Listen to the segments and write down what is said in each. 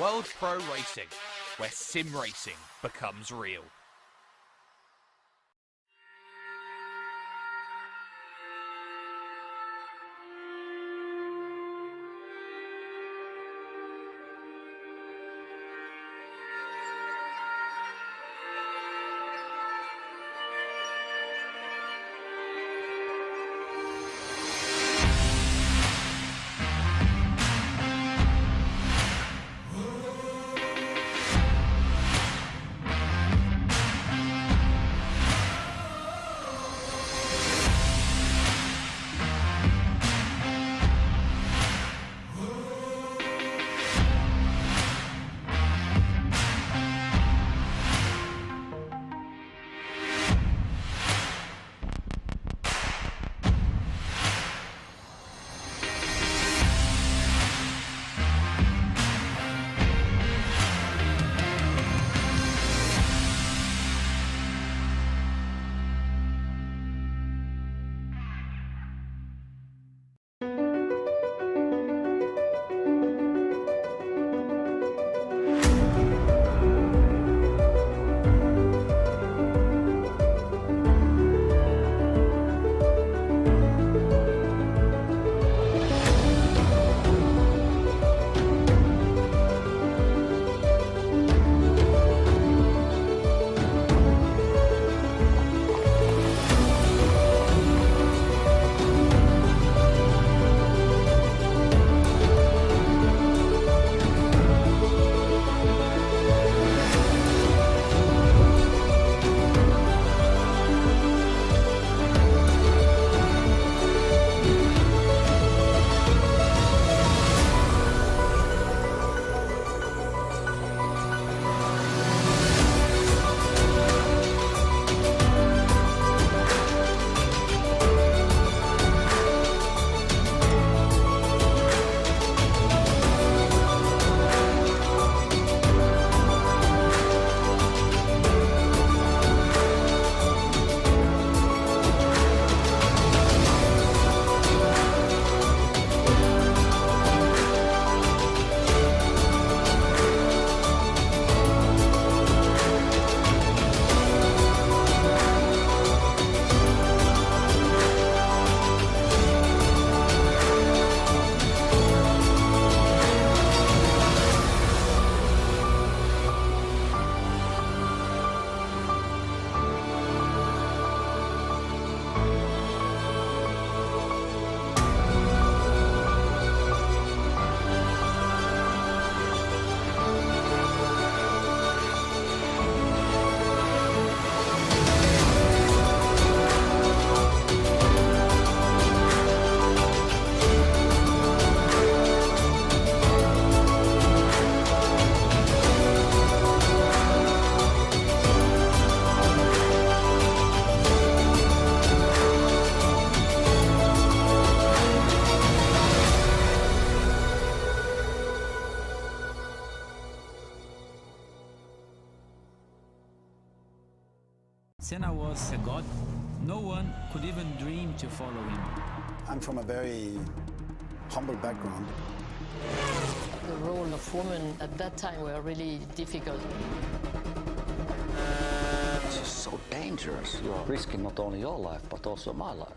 World Pro Racing, where sim racing becomes real. Senna was a god. No one could even dream to follow him. I'm from a very humble background. The role of women at that time were really difficult. This is so dangerous. You're risking not only your life, but also my life.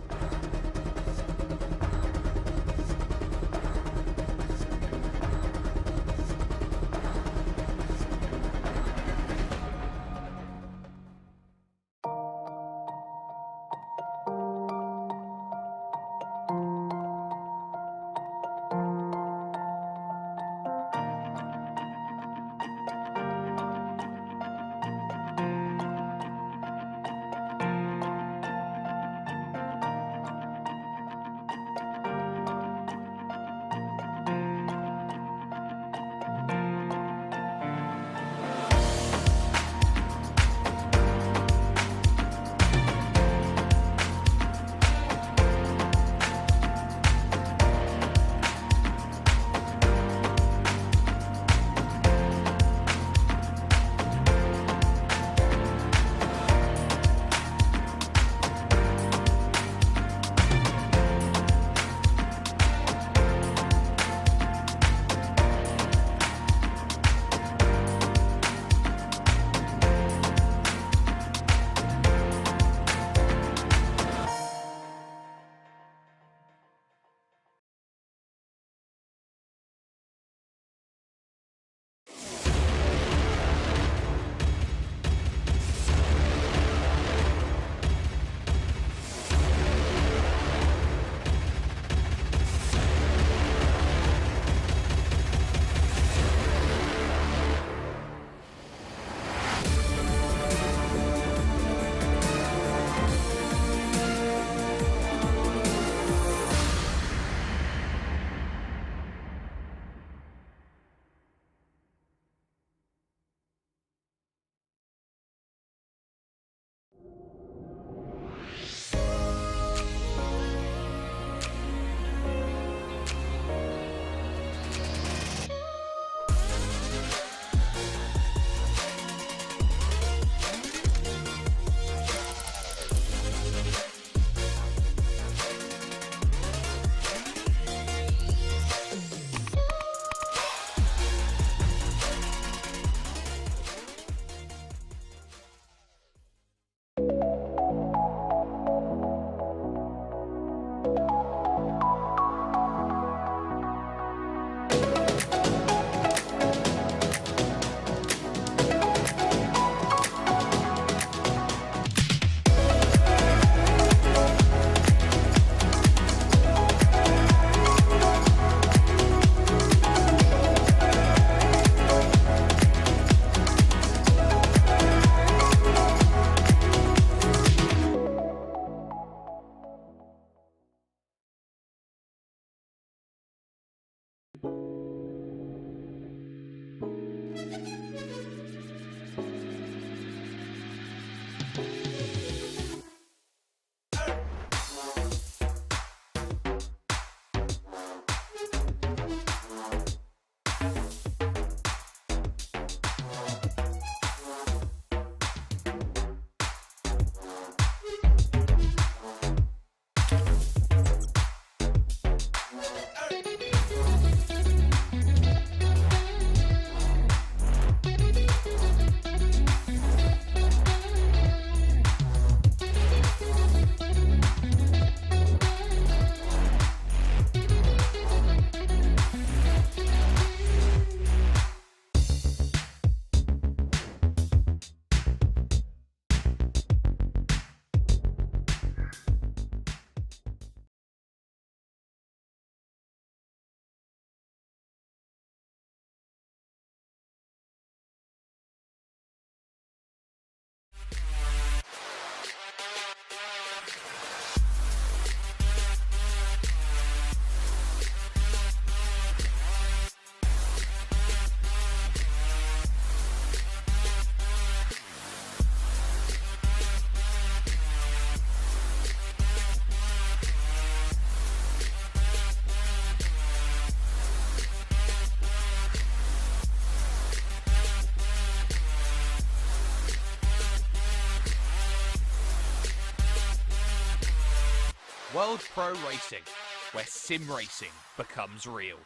World Pro Racing, where sim racing becomes real.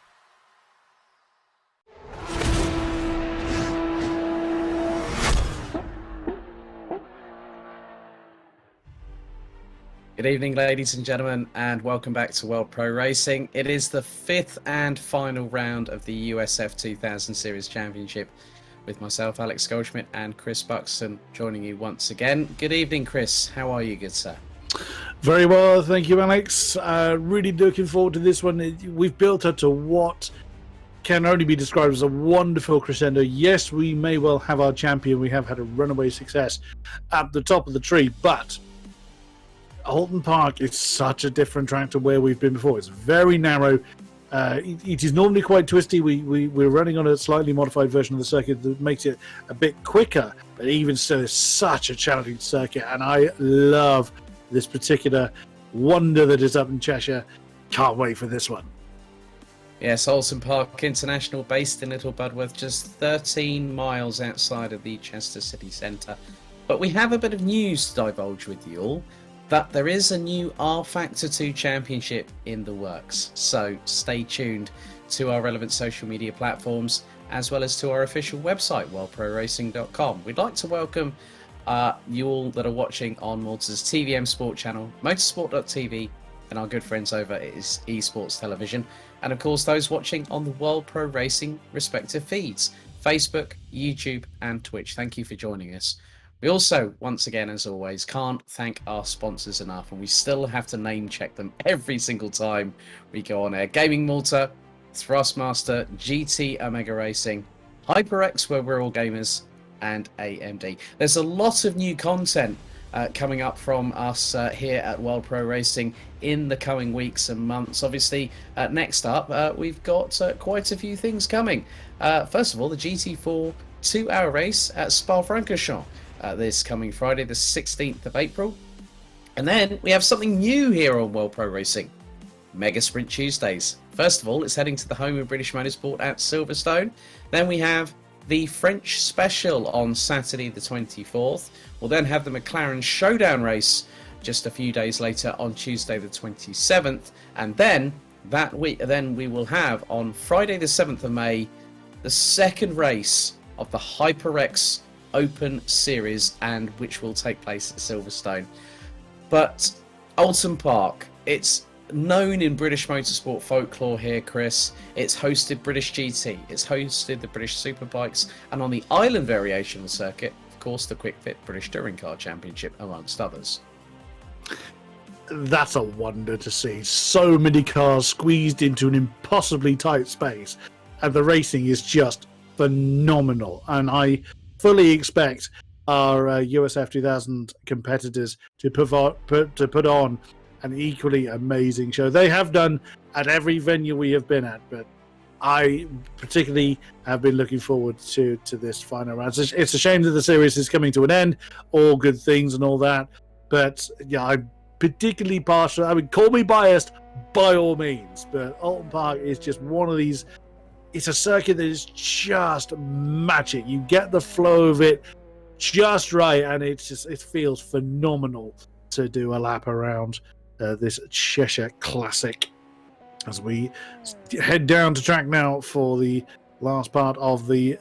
Good evening, ladies and gentlemen, and welcome back to World Pro Racing. It is the fifth and final round of the USF 2000 Series Championship with myself, Alex Goldschmidt, and Chris Buxton joining you once again. Good evening, Chris. How are you, good sir? Very well, thank you, Alex. Really looking forward to this one. We've built up to what can only be described as a wonderful crescendo. Yes, we may well have our champion. We have had a runaway success at the top of the tree, but Oulton Park is such a different track to where we've been before. It's very narrow. It is normally quite twisty. We're running on a slightly modified version of the circuit that makes it a bit quicker, but even still, it's such a challenging circuit, and I love this particular wonder that is up in Cheshire. Can't wait for this one. Yes, Oulton Park International, based in Little Budworth, just 13 miles outside of the Chester city centre. But we have a bit of news to divulge with you all. That there is a new R Factor 2 championship in the works. So stay tuned to our relevant social media platforms as well as to our official website, worldproracing.com. We'd like to welcome you all that are watching on Malta's TVM Sport channel, motorsport.tv, and our good friends over at Esports Television. And of course, those watching on the World Pro Racing respective feeds, Facebook, YouTube, and Twitch. Thank you for joining us. We also, once again, as always, can't thank our sponsors enough, and we still have to name check them every single time we go on air. Gaming Malta, Thrustmaster, GT Omega Racing, HyperX, where we're all gamers, and AMD. There's a lot of new content coming up from us here at World Pro Racing in the coming weeks and months. Obviously, next up, we've got quite a few things coming. First of all, the GT4 2-hour race at Spa-Francorchamps. This coming Friday, the 16th of April. And then we have something new here on World Pro Racing, Mega Sprint Tuesdays. First of all, it's heading to the home of British Motorsport at Silverstone. Then we have the French Special on Saturday the 24th. We'll then have the McLaren Showdown race just a few days later on Tuesday the 27th. And then we will have on Friday the 7th of May the second race of the HyperX Open Series, and which will take place at Silverstone. But Oulton Park, it's known in British motorsport folklore here, Chris. It's hosted British GT, it's hosted the British Superbikes, and on the island variation of the circuit, of course, the Quick Fit British Touring Car Championship, amongst others. That's a wonder to see. So many cars squeezed into an impossibly tight space, and the racing is just phenomenal. And I fully expect our USF 2000 competitors to put on an equally amazing show. They have done at every venue we have been at, but I particularly have been looking forward to this final round. It's a shame that the series is coming to an end, all good things and all that, but yeah, I'm particularly partial. I mean, call me biased by all means, but Oulton Park is just one of these. It's a circuit that is just magic. You get the flow of it just right, and it feels phenomenal to do a lap around this Cheshire Classic. As we head down to track now for the last part of the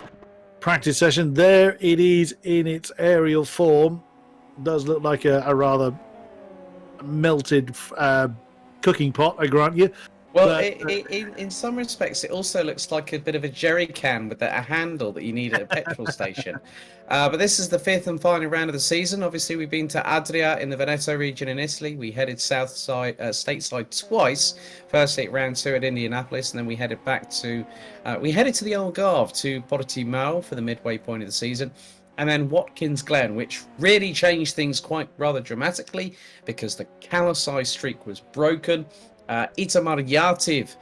practice session. There it is in its aerial form. Does look like a rather melted cooking pot, I grant you. Well, in some respects, it also looks like a bit of a jerry can with a handle that you need at a petrol station. But this is the fifth and final round of the season. Obviously, we've been to Adria in the Veneto region in Italy. We headed stateside twice. Firstly at round 2 at Indianapolis, and then we headed back to the Algarve to Portimao for the midway point of the season. And then Watkins Glen, which really changed things quite rather dramatically because the Kalasai streak was broken. Itamar Yativ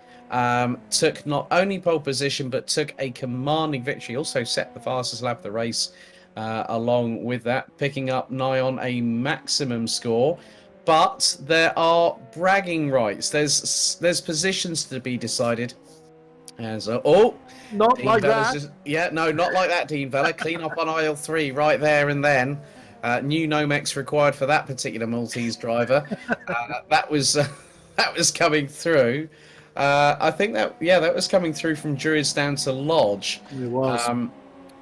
took not only pole position but took a commanding victory, also set the fastest lap of the race along with that, picking up nigh on a maximum score. But there are bragging rights, there's positions to be decided. As not Dean like Vella's that. not like that, Dean Vella. Clean up on aisle 3 right there and then. New Nomex required for that particular Maltese driver. That was that was coming through. I think that was coming through from Druids down to Lodge. It was.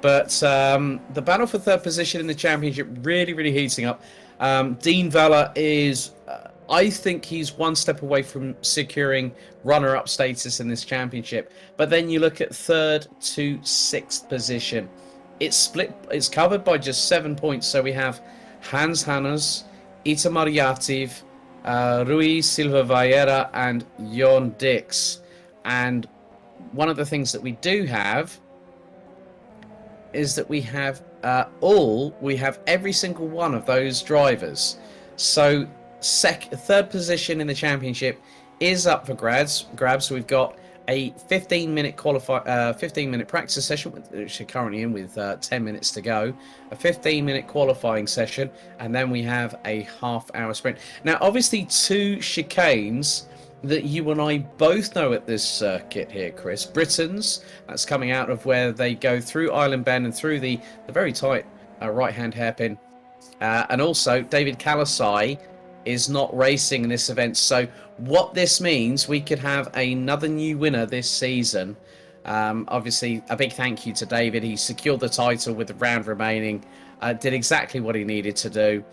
But the battle for third position in the championship really, really heating up. Dean Vella is, I think he's one step away from securing runner-up status in this championship. But then you look at third to sixth position. It's split. It's covered by just 7 points. So we have Hans Hannes, Itamar Yativ, Rui Silva Vieira, and Jon Dix. And one of the things that we do have is that we have every single one of those drivers. So third position in the championship is up for grabs. We've got a 15-minute 15-minute practice session, which we're currently in with 10 minutes to go. A 15-minute qualifying session, and then we have a half-hour sprint. Now, obviously, 2 chicanes that you and I both know at this circuit here, Chris. Britain's, that's coming out of where they go through Island Bend and through the very tight right-hand hairpin. And also, David Kalasai is not racing in this event. So what this means, we could have another new winner this season. Obviously, a big thank you to David. He secured the title with the round remaining, did exactly what he needed to do.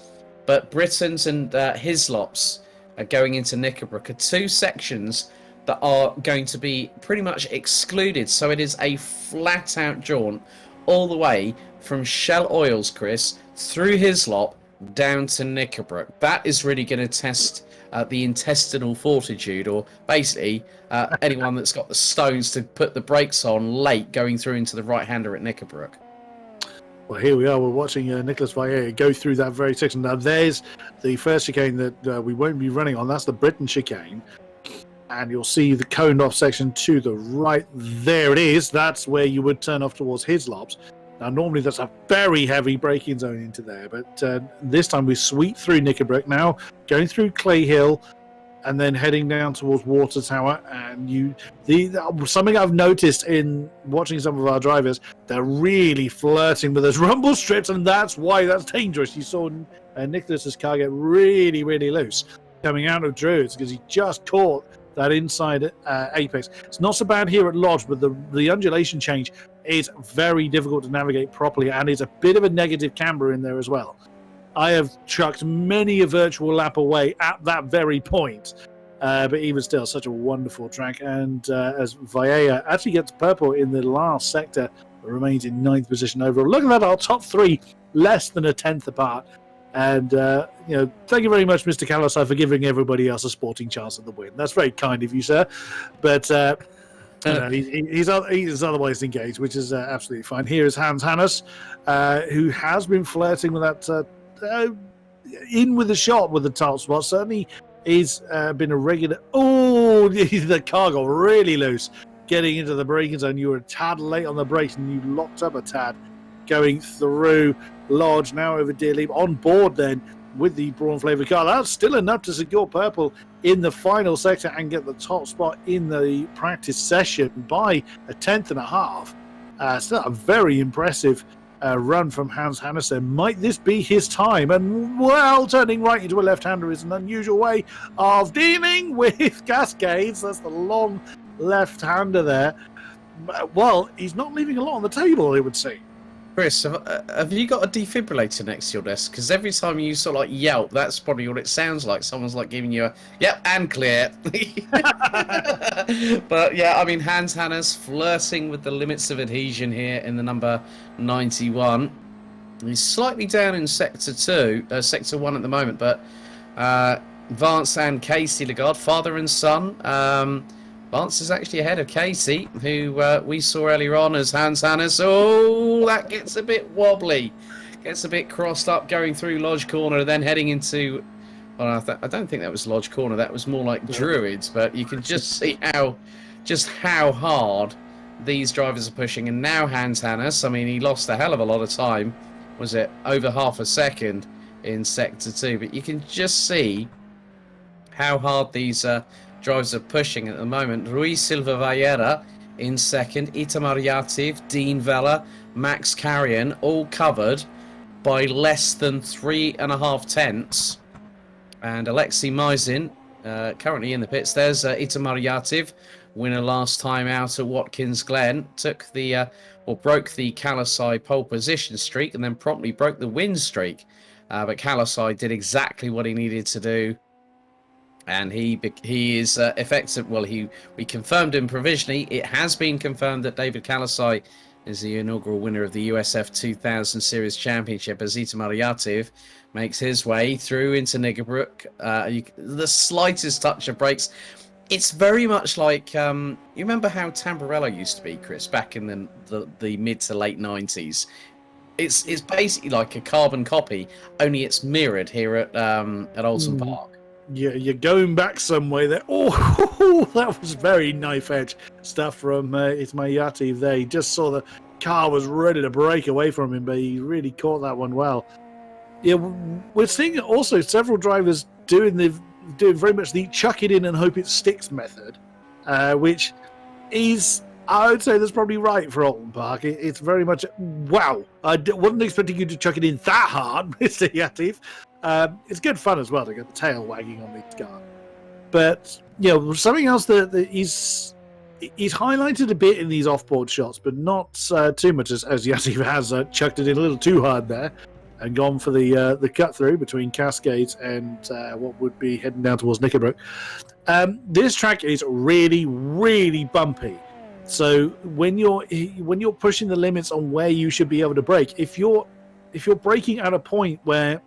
But Britain's and Hislops going into Knickerbrook are 2 sections that are going to be pretty much excluded. So it is a flat-out jaunt all the way from Shell Oils, Chris, through Hislop down to Knickerbrook. That is really going to test the intestinal fortitude, or basically anyone that's got the stones to put the brakes on late going through into the right-hander at Knickerbrook. Well, here we are. We're watching Nicholas Vieira go through that very section. Now, there's the first chicane that we won't be running on. That's the Britain chicane. And you'll see the coned off section to the right. There it is. That's where you would turn off towards Hislops. Now, normally that's a very heavy braking zone into there. But this time we sweep through Knickerbrook now, going through Clay Hill, and then heading down towards Water Tower. And something I've noticed in watching some of our drivers, they're really flirting with those rumble strips, and that's why that's dangerous. You saw Nicholas's car get really, really loose coming out of Druids because he just caught that inside apex. It's not so bad here at Lodge, but the undulation change is very difficult to navigate properly, and it's a bit of a negative camber in there as well. I have chucked many a virtual lap away at that very point, but even still, such a wonderful track. And as Vieira actually gets purple in the last sector, remains in 9th position overall. Look at that, our top 3 less than a 10th apart. And thank you very much, Mr. Kalasai, for giving everybody else a sporting chance at the win. That's very kind of you, sir. But he's otherwise engaged, which is absolutely fine. Here is Hans Hannes, who has been flirting with that. In with the shot with the top spot. Certainly he's been a regular. Oh, the car got really loose getting into the braking zone. You were a tad late on the brakes and you locked up a tad going through Lodge, now over Deer Leap, on board then with the Brawn Flavoured car. That's still enough to secure purple in the final sector and get the top spot in the practice session by a 10th and a half. Still a very impressive run from Hans Hannes. Might this be his time? And well, turning right into a left-hander is an unusual way of dealing with Cascades. That's the long left-hander there. Well, he's not leaving a lot on the table, it would seem. Chris, have you got a defibrillator next to your desk? Because every time you sort of like yelp, that's probably what it sounds like. Someone's like giving you a yep and clear. But yeah, I mean, Hans Hannes flirting with the limits of adhesion here in the number 91. He's slightly down in sector 1 at the moment, but Vance and Casey Lagarde, father and son. Vance is actually ahead of Casey, who we saw earlier on as Hans Hannes. Oh, that gets a bit wobbly. Gets a bit crossed up going through Lodge Corner, then heading into... Well, I don't think that was Lodge Corner. That was more like Druids, but you can just see how hard these drivers are pushing. And now Hans Hannes, I mean, he lost a hell of a lot of time. Was it over half a second in Sector 2? But you can just see how hard these... drivers are pushing at the moment. Rui Silva Vieira in second, Itamar Yativ, Dean Vella, Max Carrion, all covered by less than 3.5 tenths. And Alexei Mizin, currently in the pits. There's Itamar Yativ, winner last time out at Watkins Glen, took the broke the Kalasai pole position streak and then promptly broke the win streak. But Kalasai did exactly what he needed to do, and he is effective. Well, we confirmed him provisionally. It has been confirmed that David Kalasai is the inaugural winner of the USF 2000 Series Championship as Itamar Yativ makes his way through into Niggerbrook. The slightest touch of brakes. It's very much like, you remember how Tamburello used to be, Chris, back in the mid to late 90s? It's basically like a carbon copy, only it's mirrored here at Oulton Park. Yeah, you're going back some way there. Oh, that was very knife edge stuff from Ismayati there. He just saw the car was ready to break away from him, but he really caught that one well. Yeah, we're seeing also several drivers doing very much the chuck it in and hope it sticks method, which is, I would say, that's probably right for Oulton Park. It's very much, wow, I wasn't expecting you to chuck it in that hard, Mr. Yatif. It's good fun as well to get the tail wagging on these cars. But, something else that he's highlighted a bit in these off-board shots, but not too much as Yatif has chucked it in a little too hard there and gone for the cut-through between Cascades and what would be heading down towards Knickerbrook. This track is really, really bumpy. So when you're pushing the limits on where you should be able to brake, if you're braking at a point where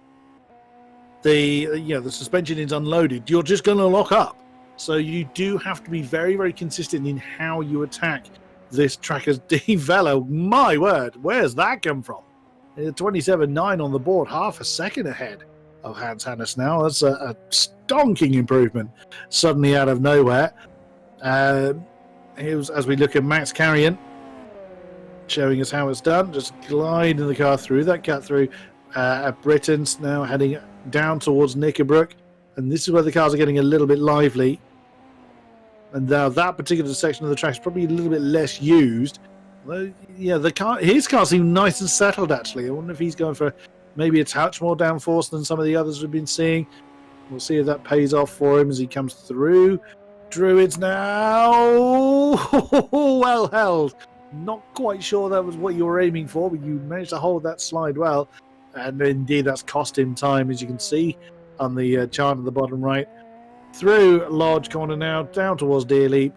the suspension is unloaded, you're just going to lock up. So you do have to be very, very consistent in how you attack this track as Dean Velo. My word, where's that come from? 27.9 on the board, half a second ahead of Hans Hannes now. That's a stonking improvement suddenly out of nowhere. Here's, as we look at Max Carrion, showing us how it's done, just gliding the car through that cut through at Britain's, now heading down towards Knickerbrook. And this is where the cars are getting a little bit lively. And now that particular section of the track is probably a little bit less used. Yeah, his car seemed nice and settled, actually. I wonder if he's going for maybe a touch more downforce than some of the others we've been seeing. We'll see if that pays off for him as he comes through. Druids now. Well held. Not quite sure that was what you were aiming for, but you managed to hold that slide well. And indeed, that's cost him time, as you can see on the chart at the bottom right. Through Lodge Corner now, down towards Deerleap,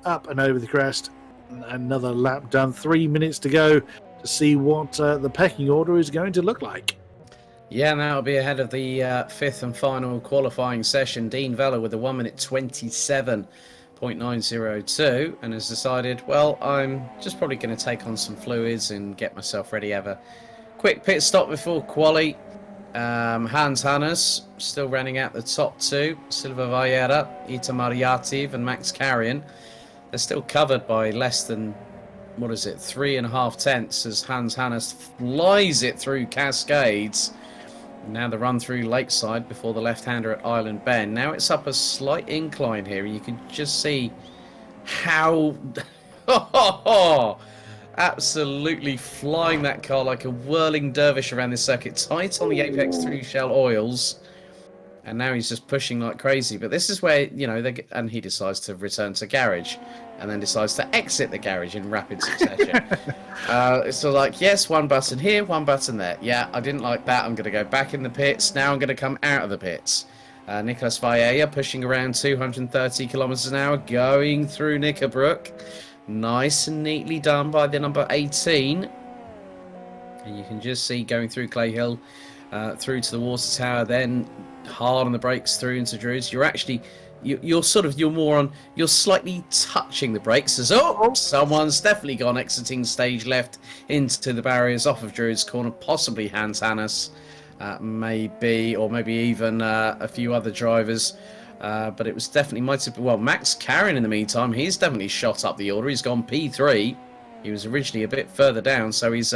up and over the crest. Another lap done. 3 minutes to go to see what the pecking order is going to look like. Yeah, and that'll be ahead of the fifth and final qualifying session. Dean Vella with a 1 minute 27.902 and has decided, well, I'm just probably going to take on some fluids and get myself ready. Have a quick pit stop before quali. Hans Hannes still running out the top two. Silva Vallera, Itamar Yativ and Max Carrion. They're still covered by less than, 3.5 tenths as Hans Hannes flies it through Cascades. Now the run through Lakeside before the left-hander at Island Bend. Now it's up a slight incline here. You can just see how absolutely flying that car like a whirling dervish around this circuit. Tight on the apex through Shell Oils. And now he's just pushing like crazy. But this is where, and he decides to return to garage and then decides to exit the garage in rapid succession. So like, yes, one button here, one button there. Yeah, I didn't like that. I'm going to go back in the pits. Now I'm going to come out of the pits. Nicolas Vallera pushing around 230 kilometers an hour, going through Knickerbrook. Nice and neatly done by the number 18. And you can just see going through Clay Hill, through to the water tower, then hard on the brakes through into Druids. You're actually, you're slightly touching the brakes as, someone's definitely gone exiting stage left into the barriers off of Druids corner, possibly Hans Hannes, maybe even a few other drivers. But it was definitely Max Carrion in the meantime, he's definitely shot up the order. He's gone P3. He was originally a bit further down, so he's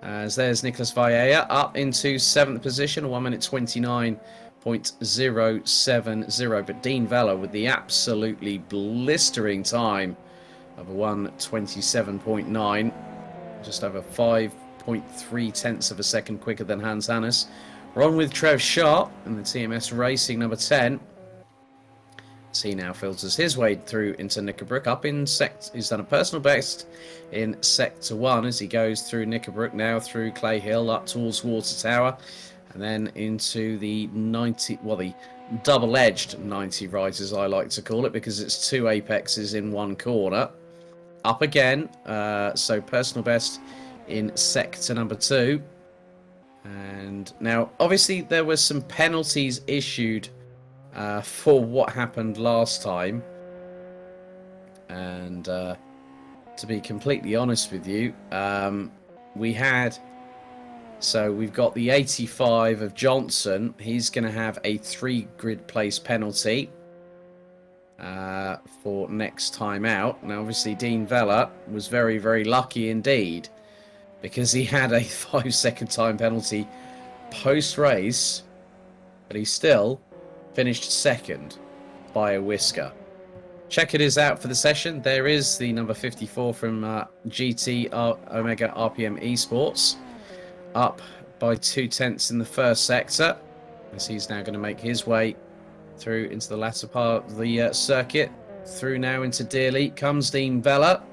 as there's Nicolas Vallera up into 7th position, 1 minute 29.070. But Dean Vella with the absolutely blistering time of a 1:27.9, just over 5 0.3 tenths of a second quicker than Hans Hannes. We're on with Trev Sharp in the TMS Racing number 10. He now filters his way through into Knickerbrook. Up in he's done a personal best in Sector 1 as he goes through Knickerbrook, now through Clay Hill, up towards Water Tower, and then into the 90, well, the double-edged 90 right, as I like to call it, because it's 2 apexes in one corner. Up again, so personal best in Sector number 2. And now, obviously, there were some penalties issued for what happened last time, and to be completely honest with you, we've got the 85 of Johnson. He's going to have a 3 grid place penalty for next time out. Now obviously Dean Vella was very, very lucky indeed, because he had a 5-second time penalty post race, but he still finished second by a whisker. Check it is out for the session. There is the number 54 from GT Omega RPM Esports, up by 2 tenths in the first sector, as he's now going to make his way through into the latter part of the circuit. Through now into Deerleap comes Dean Vella.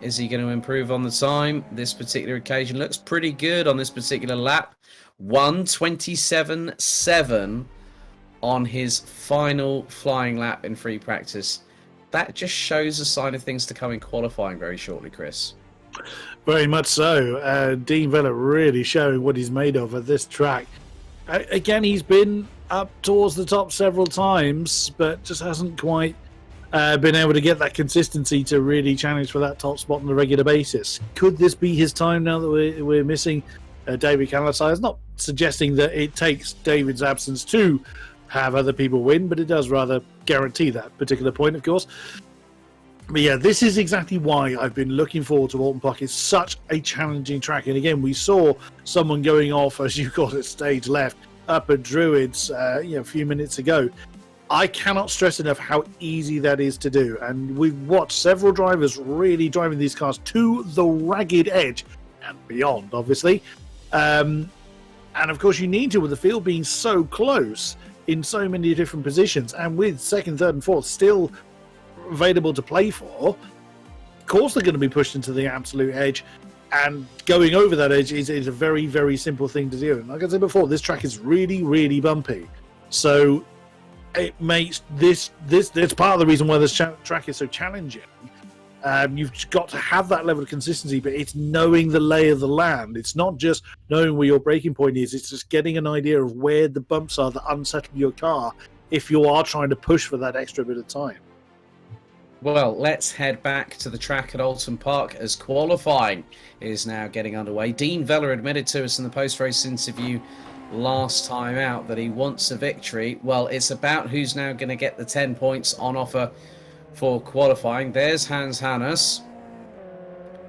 Is he going to improve on the time? This particular occasion looks pretty good on this particular lap. 1:27.7 on his final flying lap in free practice. That just shows a sign of things to come in qualifying very shortly, Chris. Very much so. Dean Vella really showing what he's made of at this track. Again, he's been up towards the top several times, but just hasn't quite been able to get that consistency to really challenge for that top spot on a regular basis. Could this be his time now that we're missing David Calasai? It's not suggesting that it takes David's absence to have other people win, but it does rather guarantee that particular point, of course. But yeah, this is exactly why I've been looking forward to Oulton Park. It's such a challenging track, and again, we saw someone going off, as you called it, stage left up at Druids a few minutes ago. I cannot stress enough how easy that is to do, and we've watched several drivers really driving these cars to the ragged edge and beyond, obviously. And of course, you need to, with the field being so close in so many different positions, and with second, third, and fourth still available to play for, of course they're going to be pushed into the absolute edge, and going over that edge is a very, very simple thing to do. And like I said before, this track is really, really bumpy, so it makes this part of the reason why this track is so challenging. You've got to have that level of consistency, but it's knowing the lay of the land. It's not just knowing where your braking point is, it's just getting an idea of where the bumps are that unsettle your car if you are trying to push for that extra bit of time. Well, let's head back to the track at Oulton Park as qualifying is now getting underway. Dean Vella admitted to us in the post-race interview last time out that he wants a victory. Well, it's about who's now going to get the 10 points on offer for qualifying. There's Hans Hannes.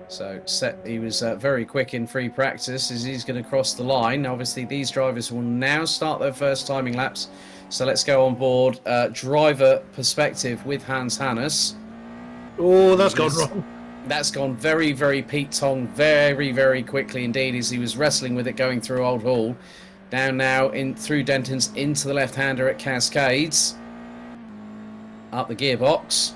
So he was very quick in free practice as he's going to cross the line. Obviously, these drivers will now start their first timing laps. So let's go on board driver perspective with Hans Hannes. Oh, that's gone wrong. That's gone very, very Pete Tong, very, very quickly indeed, as he was wrestling with it going through Old Hall. Down now in through Denton's into the left-hander at Cascades. Up the gearbox.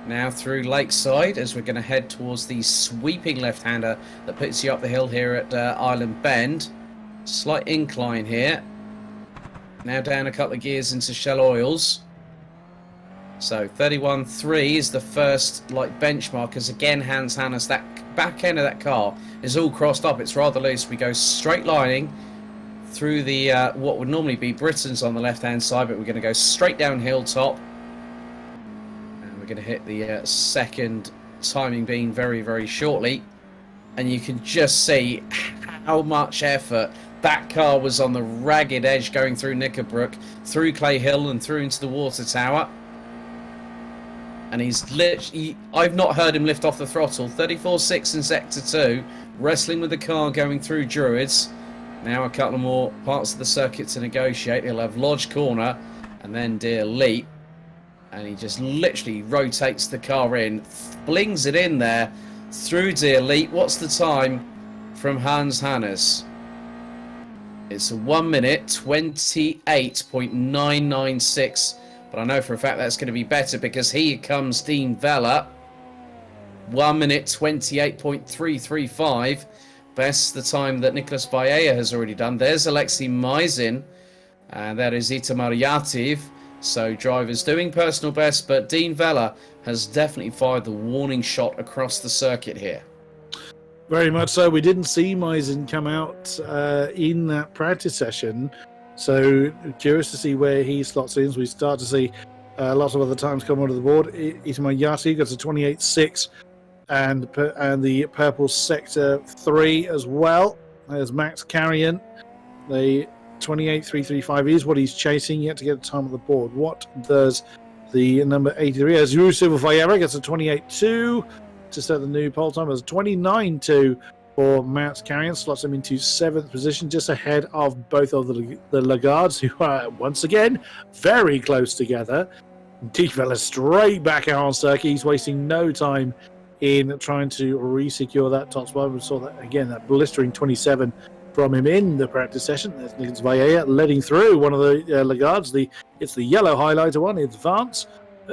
Now through Lakeside as we're going to head towards the sweeping left-hander that puts you up the hill here at Island Bend. Slight incline here. Now down a couple of gears into Shell Oils. So 31.3 is the first benchmark, as again Hans Hannes, that back end of that car is all crossed up. It's rather loose. We go straight lining through the what would normally be Britain's on the left hand side, but we're going to go straight down hilltop. And we're going to hit the second timing beam very, very shortly. And you can just see how much effort that car was on the ragged edge going through Knickerbrook, through Clay Hill and through into the water tower. And he's literally, I've not heard him lift off the throttle. 34.6 in Sector 2, wrestling with the car going through Druids. Now a couple of more parts of the circuit to negotiate. He'll have Lodge Corner and then Deer Leap. And he just literally rotates the car in, flings it in there through Deer Leap. What's the time? from Hans Hannes. It's a 1 minute 28.996, but I know for a fact that's going to be better because here comes Dean Vella. 1 minute 28.335. Best the time that Nicholas Baella has already done. There's Alexei Mizin, and that is Itamar Yativ. So drivers doing personal best, but Dean Vella has definitely fired the warning shot across the circuit here. Very much so. We didn't see Mizin come out in that practice session, so curious to see where he slots in. So we start to see lots of other times come onto the board. Itamar Yativ gets a 28.6. And the purple sector 3 as well. There's Max Carrion. The 28.335 is what he's chasing, yet to get a time on the board. What does the number 83 as Yusuf Vieira gets a 28.2 to set the new pole time as 29.2 for Max Carrion, slots him into 7th position, just ahead of both of the Lagardes, who are once again very close together. Dean Vella straight back out on circuit. He's wasting no time in trying to re-secure that top spot. We saw that again, that blistering 27 from him in the practice session. There's Nicholas Baella letting through one of the Lagardes. It's the yellow highlighter one. It's Vance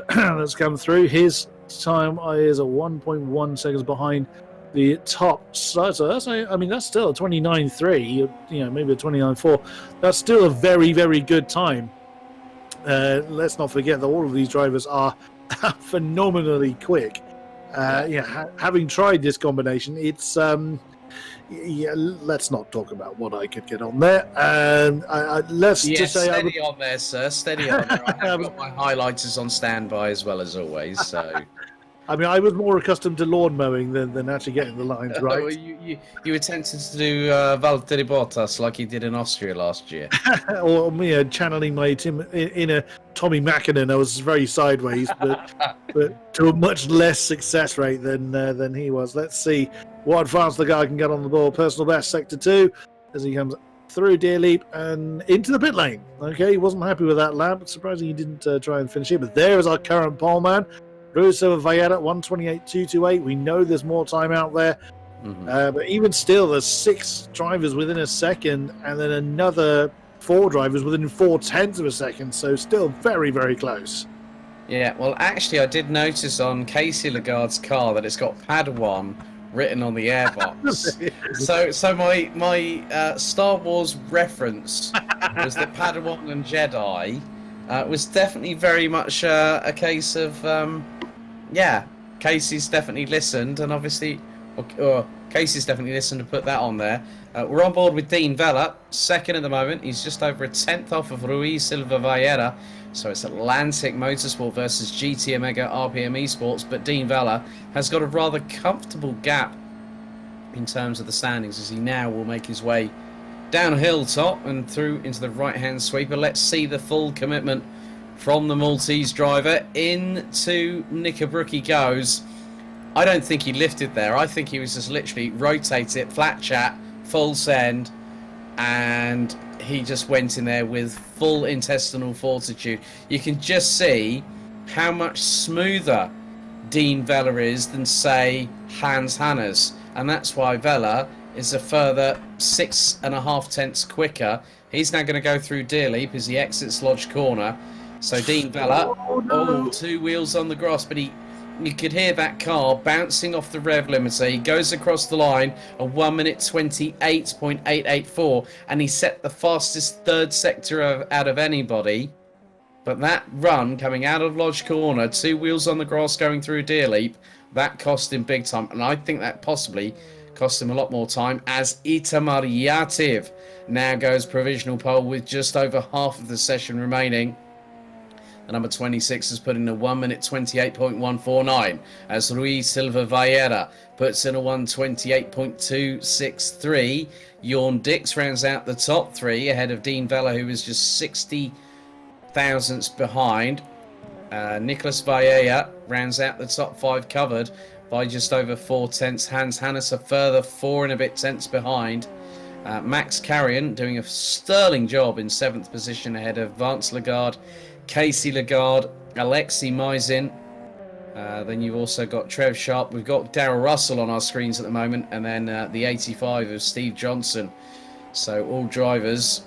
that's come through. His time is a 1.1 seconds behind the top. So that's, I mean, that's still a 29.3. Maybe a 29.4. That's still a very, very good time. Let's not forget that all of these drivers are phenomenally quick. Having tried this combination, it's let's not talk about what I could get on there. Let's just say steady on there, sir. Steady on there. I have got my highlighters on standby as well as always. So, I mean, I was more accustomed to lawn mowing than actually getting the lines right. You were tempted to do Valtteri Bottas like he did in Austria last year, or channeling my inner Tommy Mäkinen. I was very sideways, but to a much less success rate than he was. Let's see what advance the guy can get on the ball. Personal best, sector 2, as he comes through Deer Leap and into the pit lane. Okay, he wasn't happy with that lap. Surprising he didn't try and finish it. But there is our current pole man, Russo Valletta, 128.228. We know there's more time out there. But even still, there's 6 drivers within a second, and then another 4 drivers within 0.4 of a second. So still very, very close. Yeah, well, actually, I did notice on Casey Lagarde's car that it's got Padawan written on the airbox. so my Star Wars reference was that Padawan and Jedi was definitely very much a case of Casey's definitely listened, and obviously Casey's definitely listened to put that on there. We're on board with Dean Vella, second at the moment. He's just over a 10th off of Rui Silva Vieira. So it's Atlantic Motorsport versus GT Omega RPM Esports, but Dean Vella has got a rather comfortable gap in terms of the standings as he now will make his way down hilltop and through into the right-hand sweeper. Let's see the full commitment from the Maltese driver. Into Knickerbrook he goes. I don't think he lifted there. I think he was just literally rotate it, flat chat, full send, and he just went in there with full intestinal fortitude. You can just see how much smoother Dean Vella is than, say, Hans Hannes. And that's why Vella is a further 6.5 tenths quicker. He's now going to go through Deer Leap as he exits Lodge Corner. So Dean Vella, two wheels on the grass, but you could hear that car bouncing off the rev limiter. He goes across the line at 1 minute 28.884, and he set the fastest third sector out of anybody. But that run coming out of Lodge Corner, 2 wheels on the grass going through Deer Leap, that cost him big time. And I think that possibly cost him a lot more time, as Itamar Yativ now goes provisional pole with just over half of the session remaining. The number 26 has put in a 1 minute 28.149 as Rui Silva Vieira puts in a 1:28.263. Jorn Dix rounds out the top 3 ahead of Dean Vella, who is just 60 thousandths behind. Nicholas Baella rounds out the top 5 covered by just over 4 tenths. Hans Hannes a further 4 and a bit tenths behind. Max Carrion doing a sterling job in 7th position ahead of Vance Lagarde, Casey Lagarde, Alexei Mizin, Then you've also got Trev Sharp. We've got Darrell Russell on our screens at the moment, and then the 85 of Steve Johnson. So all drivers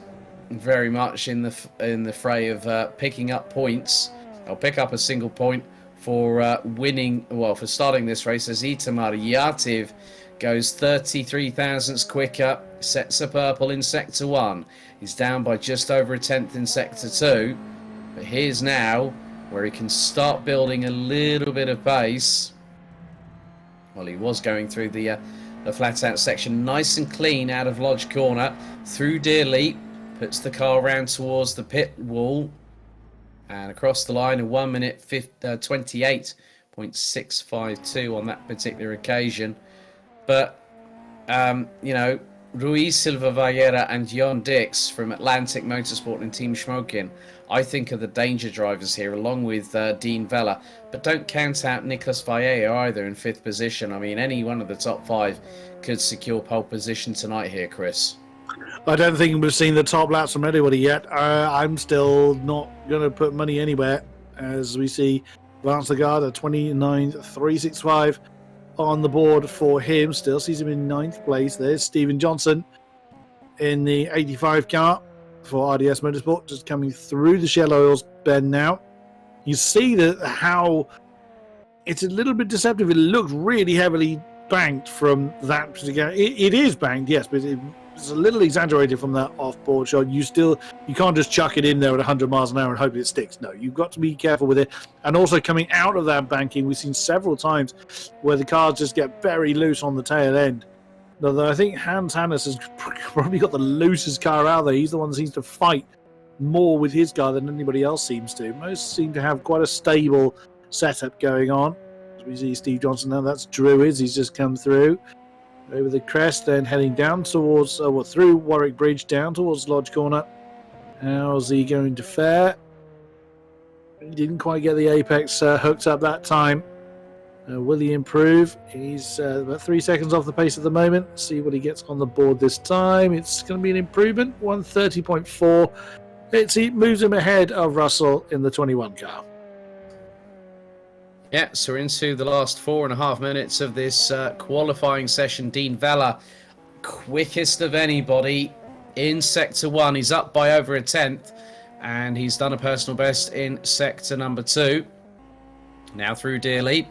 very much in the fray of picking up points. They'll pick up a single point for for starting this race, as Itamar Yativ goes 33 thousandths quicker, sets a purple in Sector 1. He's down by just over a tenth in Sector 2. But here's now where he can start building a little bit of pace. Well, he was going through the flat out section nice and clean out of Lodge Corner, through Deer Leap, puts the car round towards the pit wall, and across the line in 1 minute 28.652 on that particular occasion. But, Ruiz Silva Vallera and Jon Dix from Atlantic Motorsport and Team Schmokin, I think, are the danger drivers here, along with Dean Vella. But don't count out Nicolas Vallejo either in 5th position. I mean, any one of the top 5 could secure pole position tonight here, Chris. I don't think we've seen the top laps from anybody yet. I'm still not going to put money anywhere, as we see Vance Lagarde at 29.365 on the board for him. Still sees him in 9th place. There's Stephen Johnson in the 85 car for RDS Motorsport, just coming through the Shell Oils bend now. You see that how it's a little bit deceptive. It looks really heavily banked from that particular. It is banked, yes, but it's a little exaggerated from that off-board shot. You can't just chuck it in there at 100 miles an hour and hope it sticks. No, you've got to be careful with it. And also coming out of that banking, we've seen several times where the cars just get very loose on the tail end. Although I think Hans Hannes has probably got the loosest car out there. He's the one that seems to fight more with his car than anybody else seems to. Most seem to have quite a stable setup going on. As we see Steve Johnson now, that's Druids. He's just come through over the crest, then heading down towards, through Warwick Bridge, down towards Lodge Corner. How's he going to fare? He didn't quite get the apex hooked up that time. Will he improve? He's about 3 seconds off the pace at the moment. See what he gets on the board this time. It's going to be an improvement, 130.4. It moves him ahead of Russell in the 21 car. Yeah, so we're into the last 4.5 minutes of this qualifying session. Dean Vella, quickest of anybody in Sector 1. He's up by over a tenth, and he's done a personal best in Sector number 2. Now through Deer Leap.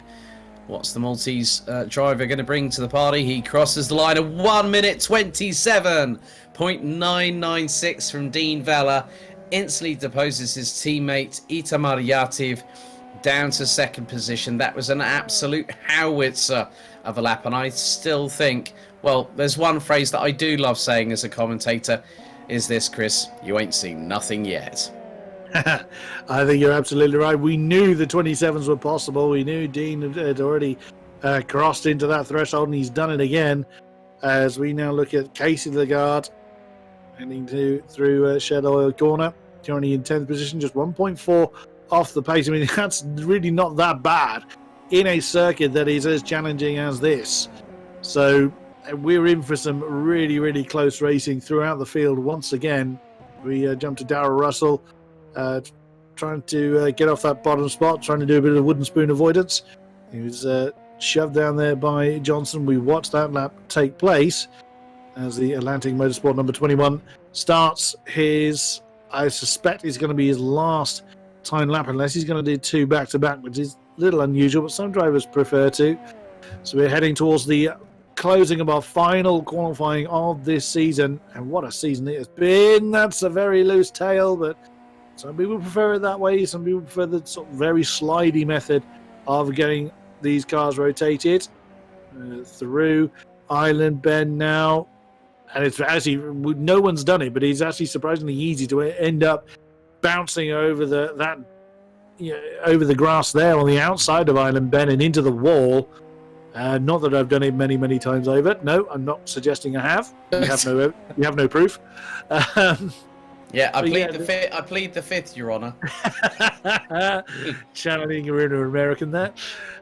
What's the Maltese driver going to bring to the party? He crosses the line at 1 minute 27.996 from Dean Vella. Instantly deposes his teammate Itamar Yativ down to 2nd position. That was an absolute howitzer of a lap. And I still think, well, there's one phrase that I do love saying as a commentator, is this, Chris: you ain't seen nothing yet. I think you're absolutely right. We knew the 27s were possible. We knew Dean had already crossed into that threshold, and he's done it again. As we now look at Casey Lagarde heading through Shed Oil Corner, currently in 10th position, just 1.4 off the pace. I mean, that's really not that bad in a circuit that is as challenging as this. So we're in for some really, really close racing throughout the field once again. We jump to Darrell Russell, trying to get off that bottom spot, trying to do a bit of wooden spoon avoidance. He was shoved down there by Johnson. We watched that lap take place as the Atlantic Motorsport number 21 starts his, I suspect it's going to be his last time lap, unless he's going to do 2 back-to-back, which is a little unusual, but some drivers prefer to. So we're heading towards the closing of our final qualifying of this season, and what a season it has been. That's a very loose tail, but some people prefer it that way. Some people prefer the sort of very slidey method of getting these cars rotated through Island Bend now. And it's actually, no one's done it, but it's actually surprisingly easy to end up bouncing over over the grass there on the outside of Island Bend and into the wall. Not that I've done it many, many times over. No, I'm not suggesting I have. You have no proof. Yeah, I plead the fifth, Your Honour. Channeling your inner American there.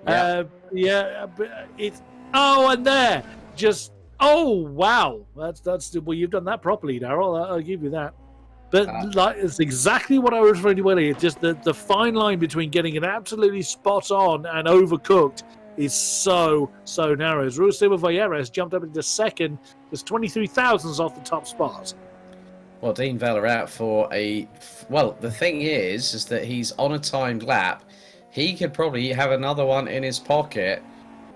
Yeah. But it's and there, just wow. That's well, you've done that properly, Darrell. I'll give you that. But like, it's exactly what I was referring to earlier. It's just the fine line between getting it absolutely spot on and overcooked is so narrow. As Ruiz Silva Vieira has jumped up into second. There's 23 thousandths off the top spot. Well, Dean Vella out for a... Well, the thing is that he's on a timed lap. He could probably have another one in his pocket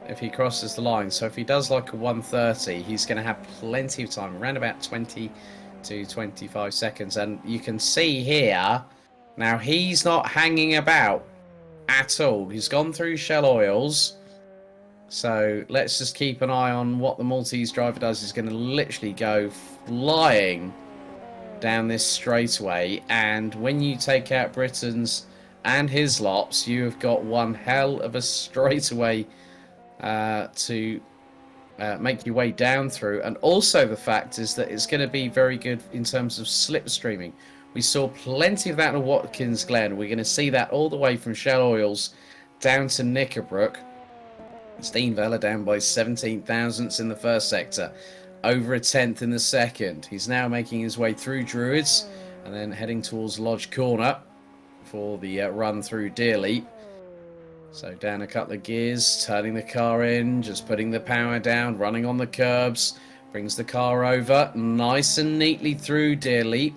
if he crosses the line. So if he does like a 1:30, he's going to have plenty of time, around about 20 to 25 seconds. And you can see here, now he's not hanging about at all. He's gone through Shell Oils. So let's just keep an eye on what the Maltese driver does. He's going to literally go flying down this straightaway, and when you take out Britain's and his lops, you have got one hell of a straightaway to make your way down through. And also the fact is that it's going to be very good in terms of slipstreaming. We saw plenty of that in Watkins Glen. We're going to see that all the way from Shell Oils down to Knickerbrook. Dean Vella down by 17 thousandths in the first sector, over a tenth in the second. He's now making his way through Druids and then heading towards Lodge Corner for the run through Deerleap. So down a couple of gears, turning the car in, just putting the power down, running on the curbs, brings the car over nice and neatly through Deerleap.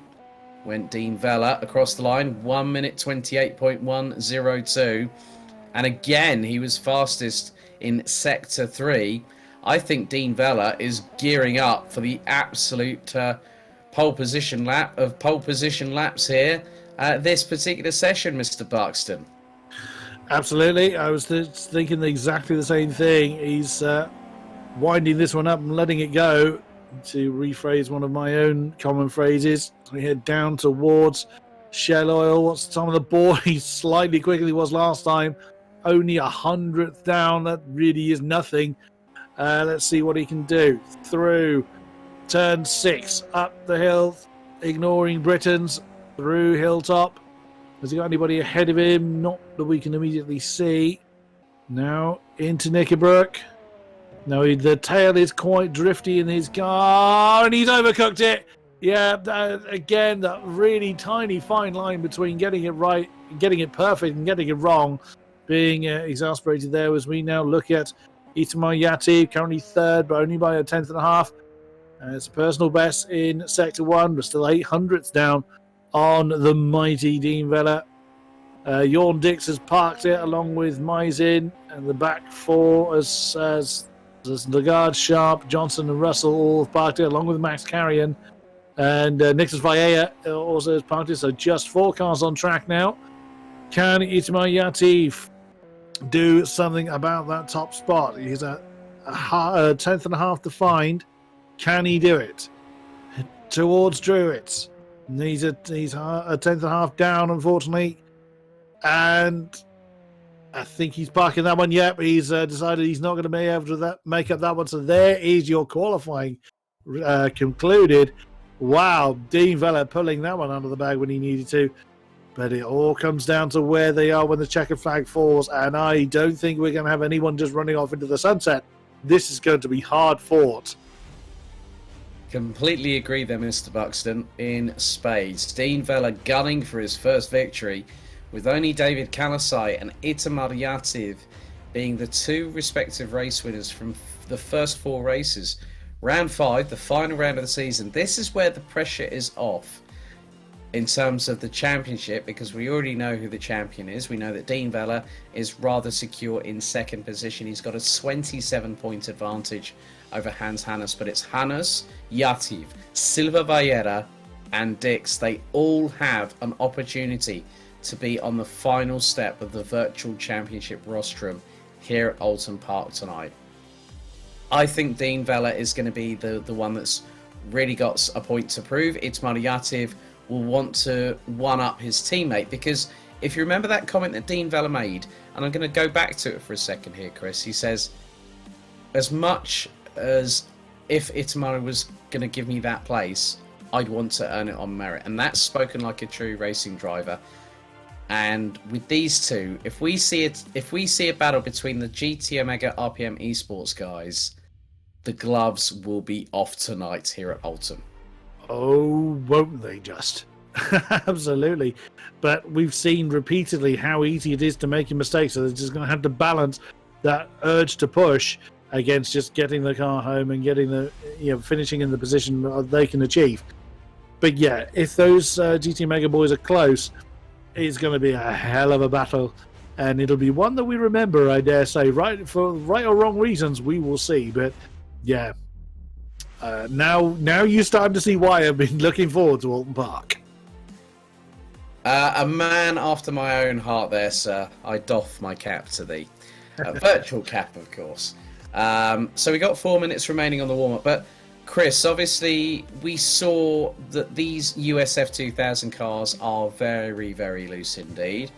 Went Dean Vella across the line, 1 minute 28.102. And again, he was fastest in Sector 3. I think Dean Vella is gearing up for the absolute pole position lap of pole position laps here this particular session, Mr. Buxton. Absolutely. I was thinking exactly the same thing. He's winding this one up and letting it go, to rephrase one of my own common phrases. We head down towards Shell Oil. What's the time of the board? He's slightly quicker than he was last time. Only 100th down. That really is nothing. Let's see what he can do. Through turn 6, up the hill, ignoring Britons, through Hilltop. Has he got anybody ahead of him? Not that we can immediately see. Now into Knickerbrook. Now the tail is quite drifty in his car, and he's overcooked it. Yeah, again, that really tiny fine line between getting it right, getting it perfect, and getting it wrong, being exasperated there as we now look at Itamar Yati, currently third, but only by a tenth and a half. It's a personal best in Sector 1, but still 800ths down on the mighty Dean Vella. Jorn Dix has parked it along with Mizin, and the back four as Lagarde, Sharp, Johnson and Russell all have parked it along with Max Carrion. And Nicholas Vieira also has parked it, so just 4 cars on track now. Can Itamar Yati do something about that top spot? He's a tenth and a half to find. Can he do it? Towards Druids. He's a tenth and a half down, unfortunately. And I think he's parking that one yet, but he's decided he's not going to be able to make up that one. So there is your qualifying concluded. Wow, Dean Vella pulling that one out of the bag when he needed to. But it all comes down to where they are when the checkered flag falls, and I don't think we're going to have anyone just running off into the sunset. This is going to be hard fought. Completely agree there, Mr. Buxton, in spades. Dean Vella gunning for his first victory, with only David Kalasai and Itamar Yativ being the 2 respective race winners from the first 4 races. Round 5, the final round of the season. This is where the pressure is off in terms of the championship, because we already know who the champion is. We know that Dean Vella is rather secure in second position. He's got a 27-point advantage over Hans Hannes, but it's Hannes, Yativ, Silva Vieira and Dix. They all have an opportunity to be on the final step of the virtual championship rostrum here at Oulton Park tonight. I think Dean Vella is going to be the one that's really got a point to prove. Itamar Yativ will want to one-up his teammate, because if you remember that comment that Dean Vella made, and I'm going to go back to it for a second here, Chris, he says, as much as if Itamar was going to give me that place, I'd want to earn it on merit. And that's spoken like a true racing driver. And with these two, if we see a battle between the GT Omega RPM Esports guys, the gloves will be off tonight here at Oulton. Oh, won't they just? Absolutely. But we've seen repeatedly how easy it is to make a mistake, so they're just going to have to balance that urge to push against just getting the car home and getting the, finishing in the position that they can achieve. But yeah, if those GT Mega boys are close, it's going to be a hell of a battle, and it'll be one that we remember, I dare say, right or wrong reasons, we will see. But yeah, now you're starting to see why I've been looking forward to Oulton Park. A man after my own heart there, sir. I doff my cap to thee. Virtual cap, of course. So we got 4 minutes remaining on the warm-up. But, Chris, obviously, we saw that these USF 2000 cars are very, very loose indeed.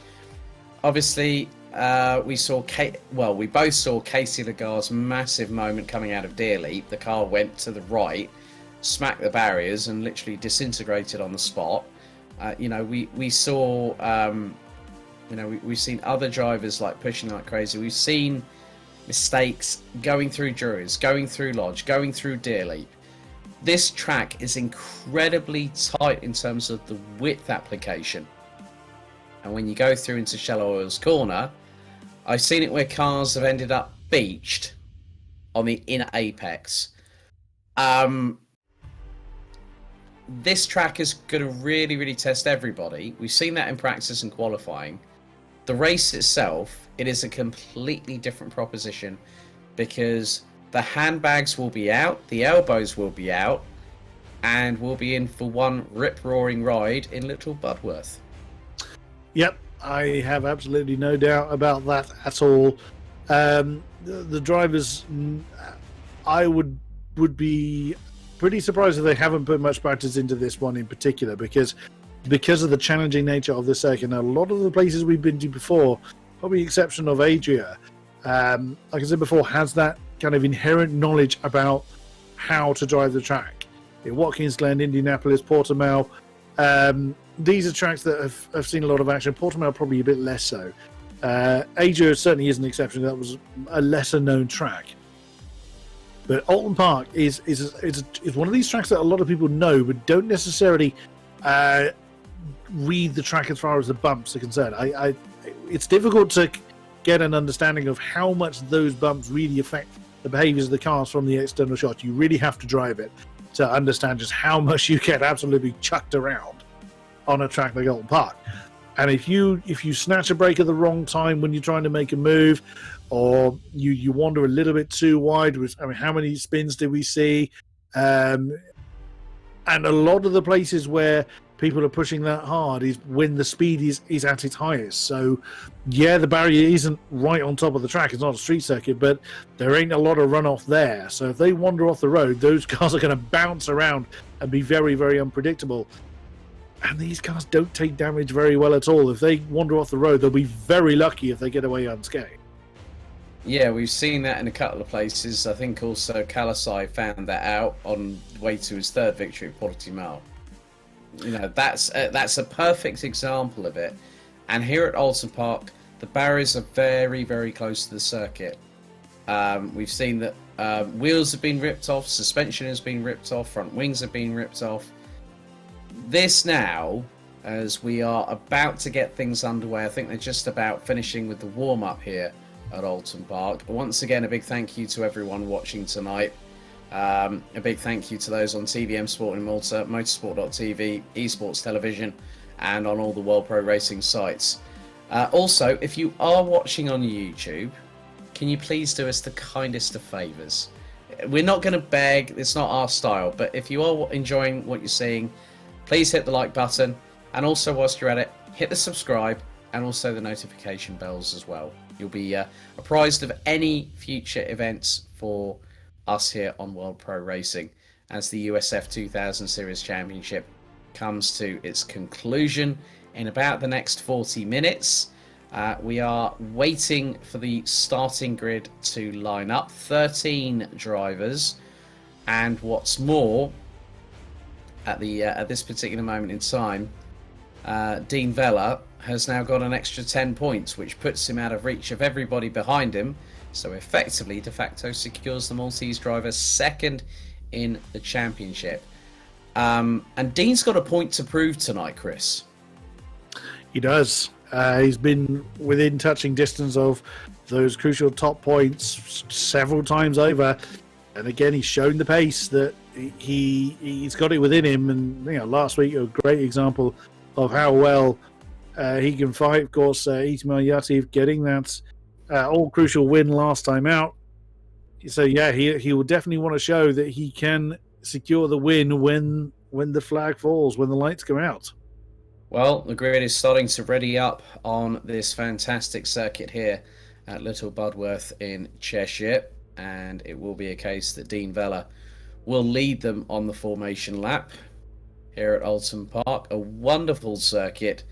Obviously, we both saw Casey Lagarde's massive moment coming out of Dearly. The car went to the right, smacked the barriers, and literally disintegrated on the spot. We saw, we've seen other drivers like pushing like crazy. We've seen mistakes going through Drury's, going through Lodge, going through Dearly. This track is incredibly tight in terms of the width application. And when you go through into Shallow Oils Corner, I've seen it where cars have ended up beached on the inner apex. This track is going to really, really test everybody. We've seen that in practice and qualifying. The race itself, it is a completely different proposition because the handbags will be out, the elbows will be out, and we'll be in for one rip-roaring ride in Little Budworth. Yep, I have absolutely no doubt about that at all. The drivers, I would be pretty surprised if they haven't put much practice into this one in particular, because of the challenging nature of the circuit. Now, a lot of the places we've been to before, probably the exception of Adria, like I said before, has that kind of inherent knowledge about how to drive the track. In Watkins Glen, Indianapolis, Portimao, these are tracks that have seen a lot of action. Portimao probably a bit less so. Adria certainly is an exception. That was a lesser known track. But Oulton Park is one of these tracks that a lot of people know, but don't necessarily read the track as far as the bumps are concerned. It's difficult to get an understanding of how much those bumps really affect the behaviours of the cars from the external shot. You really have to drive it to understand just how much you get absolutely chucked around on a track like Oulton Park. And if you snatch a brake at the wrong time when you're trying to make a move, or you wander a little bit too wide, how many spins did we see? And a lot of the places where people are pushing that hard is when the speed is at its highest. So, yeah, the barrier isn't right on top of the track. It's not a street circuit, but there ain't a lot of runoff there. So if they wander off the road, those cars are going to bounce around and be very, very unpredictable. And these cars don't take damage very well at all. If they wander off the road, they'll be very lucky if they get away unscathed. Yeah, we've seen that in a couple of places. I think also Kalasai found that out on the way to his third victory at Portimao. That's a perfect example of it. And here at Oulton Park, the barriers are very, very close to the circuit. We've seen that wheels have been ripped off, suspension has been ripped off, front wings have been ripped off. This now, as we are about to get things underway, I think they're just about finishing with the warm-up here at Oulton Park. Once again, a big thank you to everyone watching tonight. A big thank you to those on TVM Sport in Malta, motorsport.tv, esports television, and on all the World Pro Racing sites. Also, if you are watching on YouTube, can you please do us the kindest of favours? We're not going to beg, it's not our style, but if you are enjoying what you're seeing, please hit the like button, and also whilst you're at it, hit the subscribe and also the notification bells as well. You'll be apprised of any future events for us here on World Pro Racing as the USF 2000 Series Championship comes to its conclusion in about the next 40 minutes. We are waiting for the starting grid to line up. 13 drivers, and what's more, at this particular moment in time, Dean Vella has now got an extra 10 points, which puts him out of reach of everybody behind him. So effectively, de facto secures the Maltese driver second in the championship. And Dean's got a point to prove tonight, Chris. He does. He's been within touching distance of those crucial top points several times over. And again, he's shown the pace that he's got it within him. And last week, a great example of how well he can fight. Of course, Itamar Yativ getting that all-crucial win last time out. So, yeah, he will definitely want to show that he can secure the win when the flag falls, when the lights go out. Well, the grid is starting to ready up on this fantastic circuit here at Little Budworth in Cheshire, and it will be a case that Dean Vella will lead them on the formation lap here at Oulton Park. A wonderful circuit.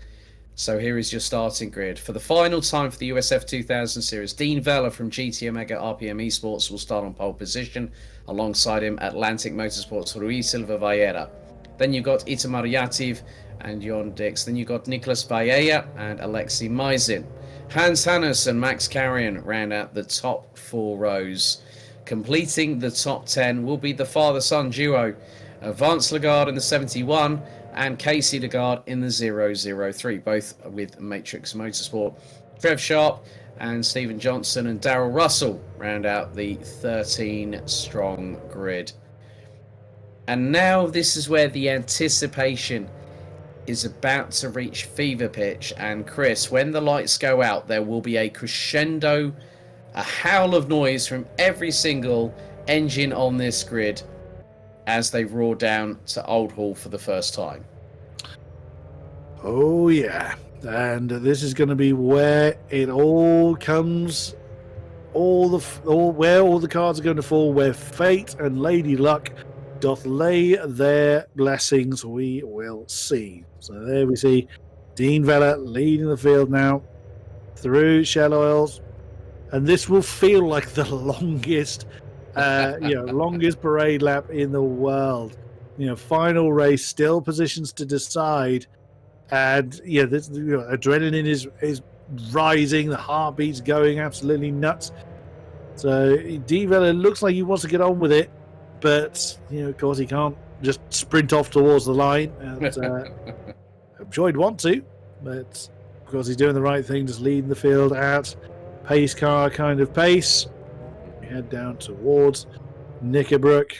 So here is your starting grid. For the final time for the USF 2000 series, Dean Vella from GT Omega RPM Esports will start on pole position. Alongside him, Atlantic Motorsports Rui Silva Vieira. Then you've got Itamar Yativ and Jon Dix. Then you've got Nicolas Baella and Alexei Mizin. Hans Hannes and Max Carrion round out the top 4 rows. Completing the top 10 will be the father-son duo, Vance Lagarde in the 71 and Casey Lagarde in the 003, both with Matrix Motorsport. Trev Sharp and Stephen Johnson and Darrell Russell round out the 13-strong grid. And now this is where the anticipation is about to reach fever pitch. And Chris, when the lights go out, there will be a crescendo, a howl of noise from every single engine on this grid as they roar down to Old Hall for the first time. Oh, yeah. And this is going to be where it all comes, where all the cards are going to fall, where fate and Lady Luck doth lay their blessings, we will see. So there we see Dean Vella leading the field now through Shell Oils. And this will feel like the longest longest parade lap in the world. Final race, still positions to decide. And this, adrenaline is rising, the heartbeat's going absolutely nuts. So Dean Vella looks like he wants to get on with it, but of course he can't just sprint off towards the line. And I'm sure he'd want to, but of course he's doing the right thing, just leading the field at pace car kind of pace. We head down towards Knickerbrook.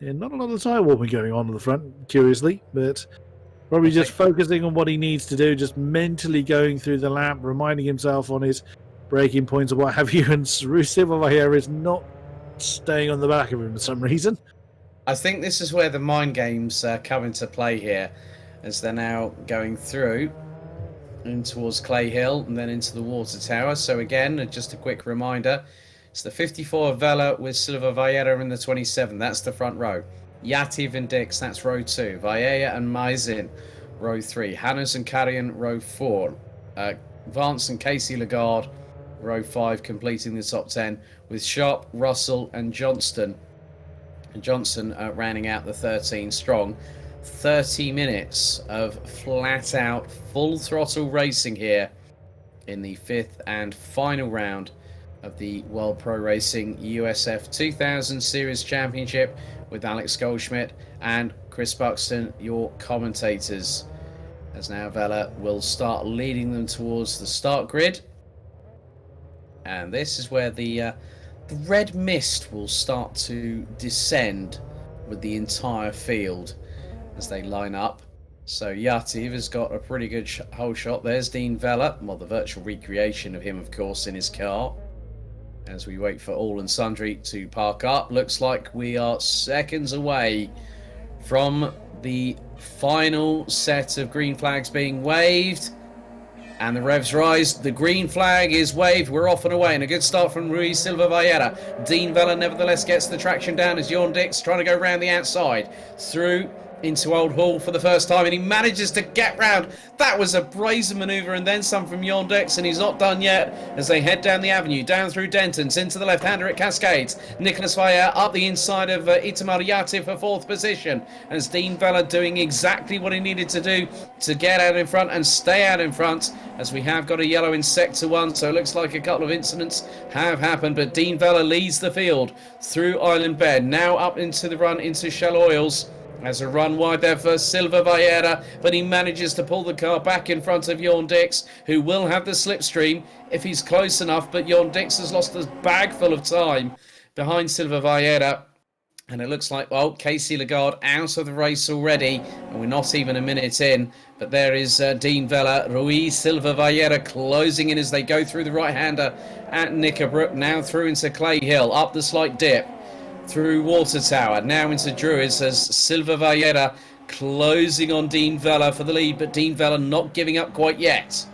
Yeah, not a lot of tire warming going on the front, curiously, but probably just focusing on what he needs to do, just mentally going through the lap, reminding himself on his braking points or what have you. And Rui Silva Vieira is not staying on the back of him for some reason. I think this is where the mind games come into play here, as they're now going through in towards Clay Hill and then into the water tower. So again, just a quick reminder, it's the 54 Vella with Silva Vieira in the 27. That's the front row. Yativ and Dix, that's row 2. Vieira and Mizin, row 3. Hannes and Carrion, row 4. Vance and Casey Lagarde, row 5, completing the top 10, with Sharp, Russell and Johnson rounding out the 13 strong. 30 minutes of flat out full throttle racing here in the 5th and final round of the World Pro Racing USF 2000 Series Championship, with Alex Goldschmidt and Chris Buxton, your commentators, as now Vella will start leading them towards the start grid. And this is where the red mist will start to descend with the entire field as they line up. So Yativ has got a pretty good hole shot. There's Dean Vella, well, the virtual recreation of him, of course, in his car. As we wait for all and sundry to park up, looks like we are seconds away from the final set of green flags being waved. And the revs rise. The green flag is waved. We're off and away. And a good start from Rui Silva Vieira. Dean Vella nevertheless gets the traction down as Jon Dix trying to go round the outside through into Old Hall for the first time, and he manages to get round. That was a brazen manoeuvre and then some from Jon Dix, and he's not done yet as they head down the avenue, down through Denton's, into the left-hander at Cascades. Nicolas Vieira up the inside of Itamar Yativ for 4th position, as Dean Vella doing exactly what he needed to do to get out in front and stay out in front, as we have got a yellow in Sector 1, so it looks like a couple of incidents have happened, but Dean Vella leads the field through Island Bed, now up into the run into Shell Oils. There's a run wide there for Silva Vieira, but he manages to pull the car back in front of Jorn Dix, who will have the slipstream if he's close enough, but Jorn Dix has lost a bag full of time behind Silva Vieira. And it looks like, well, Casey Lagarde out of the race already, and we're not even a minute in. But there is Dean Vella, Ruiz Silva Vieira closing in as they go through the right-hander at Knickerbrook, now through into Clay Hill, up the slight dip, through Water Tower, now into Druids as Silva Vieira closing on Dean Vella for the lead, but Dean Vella not giving up quite yet.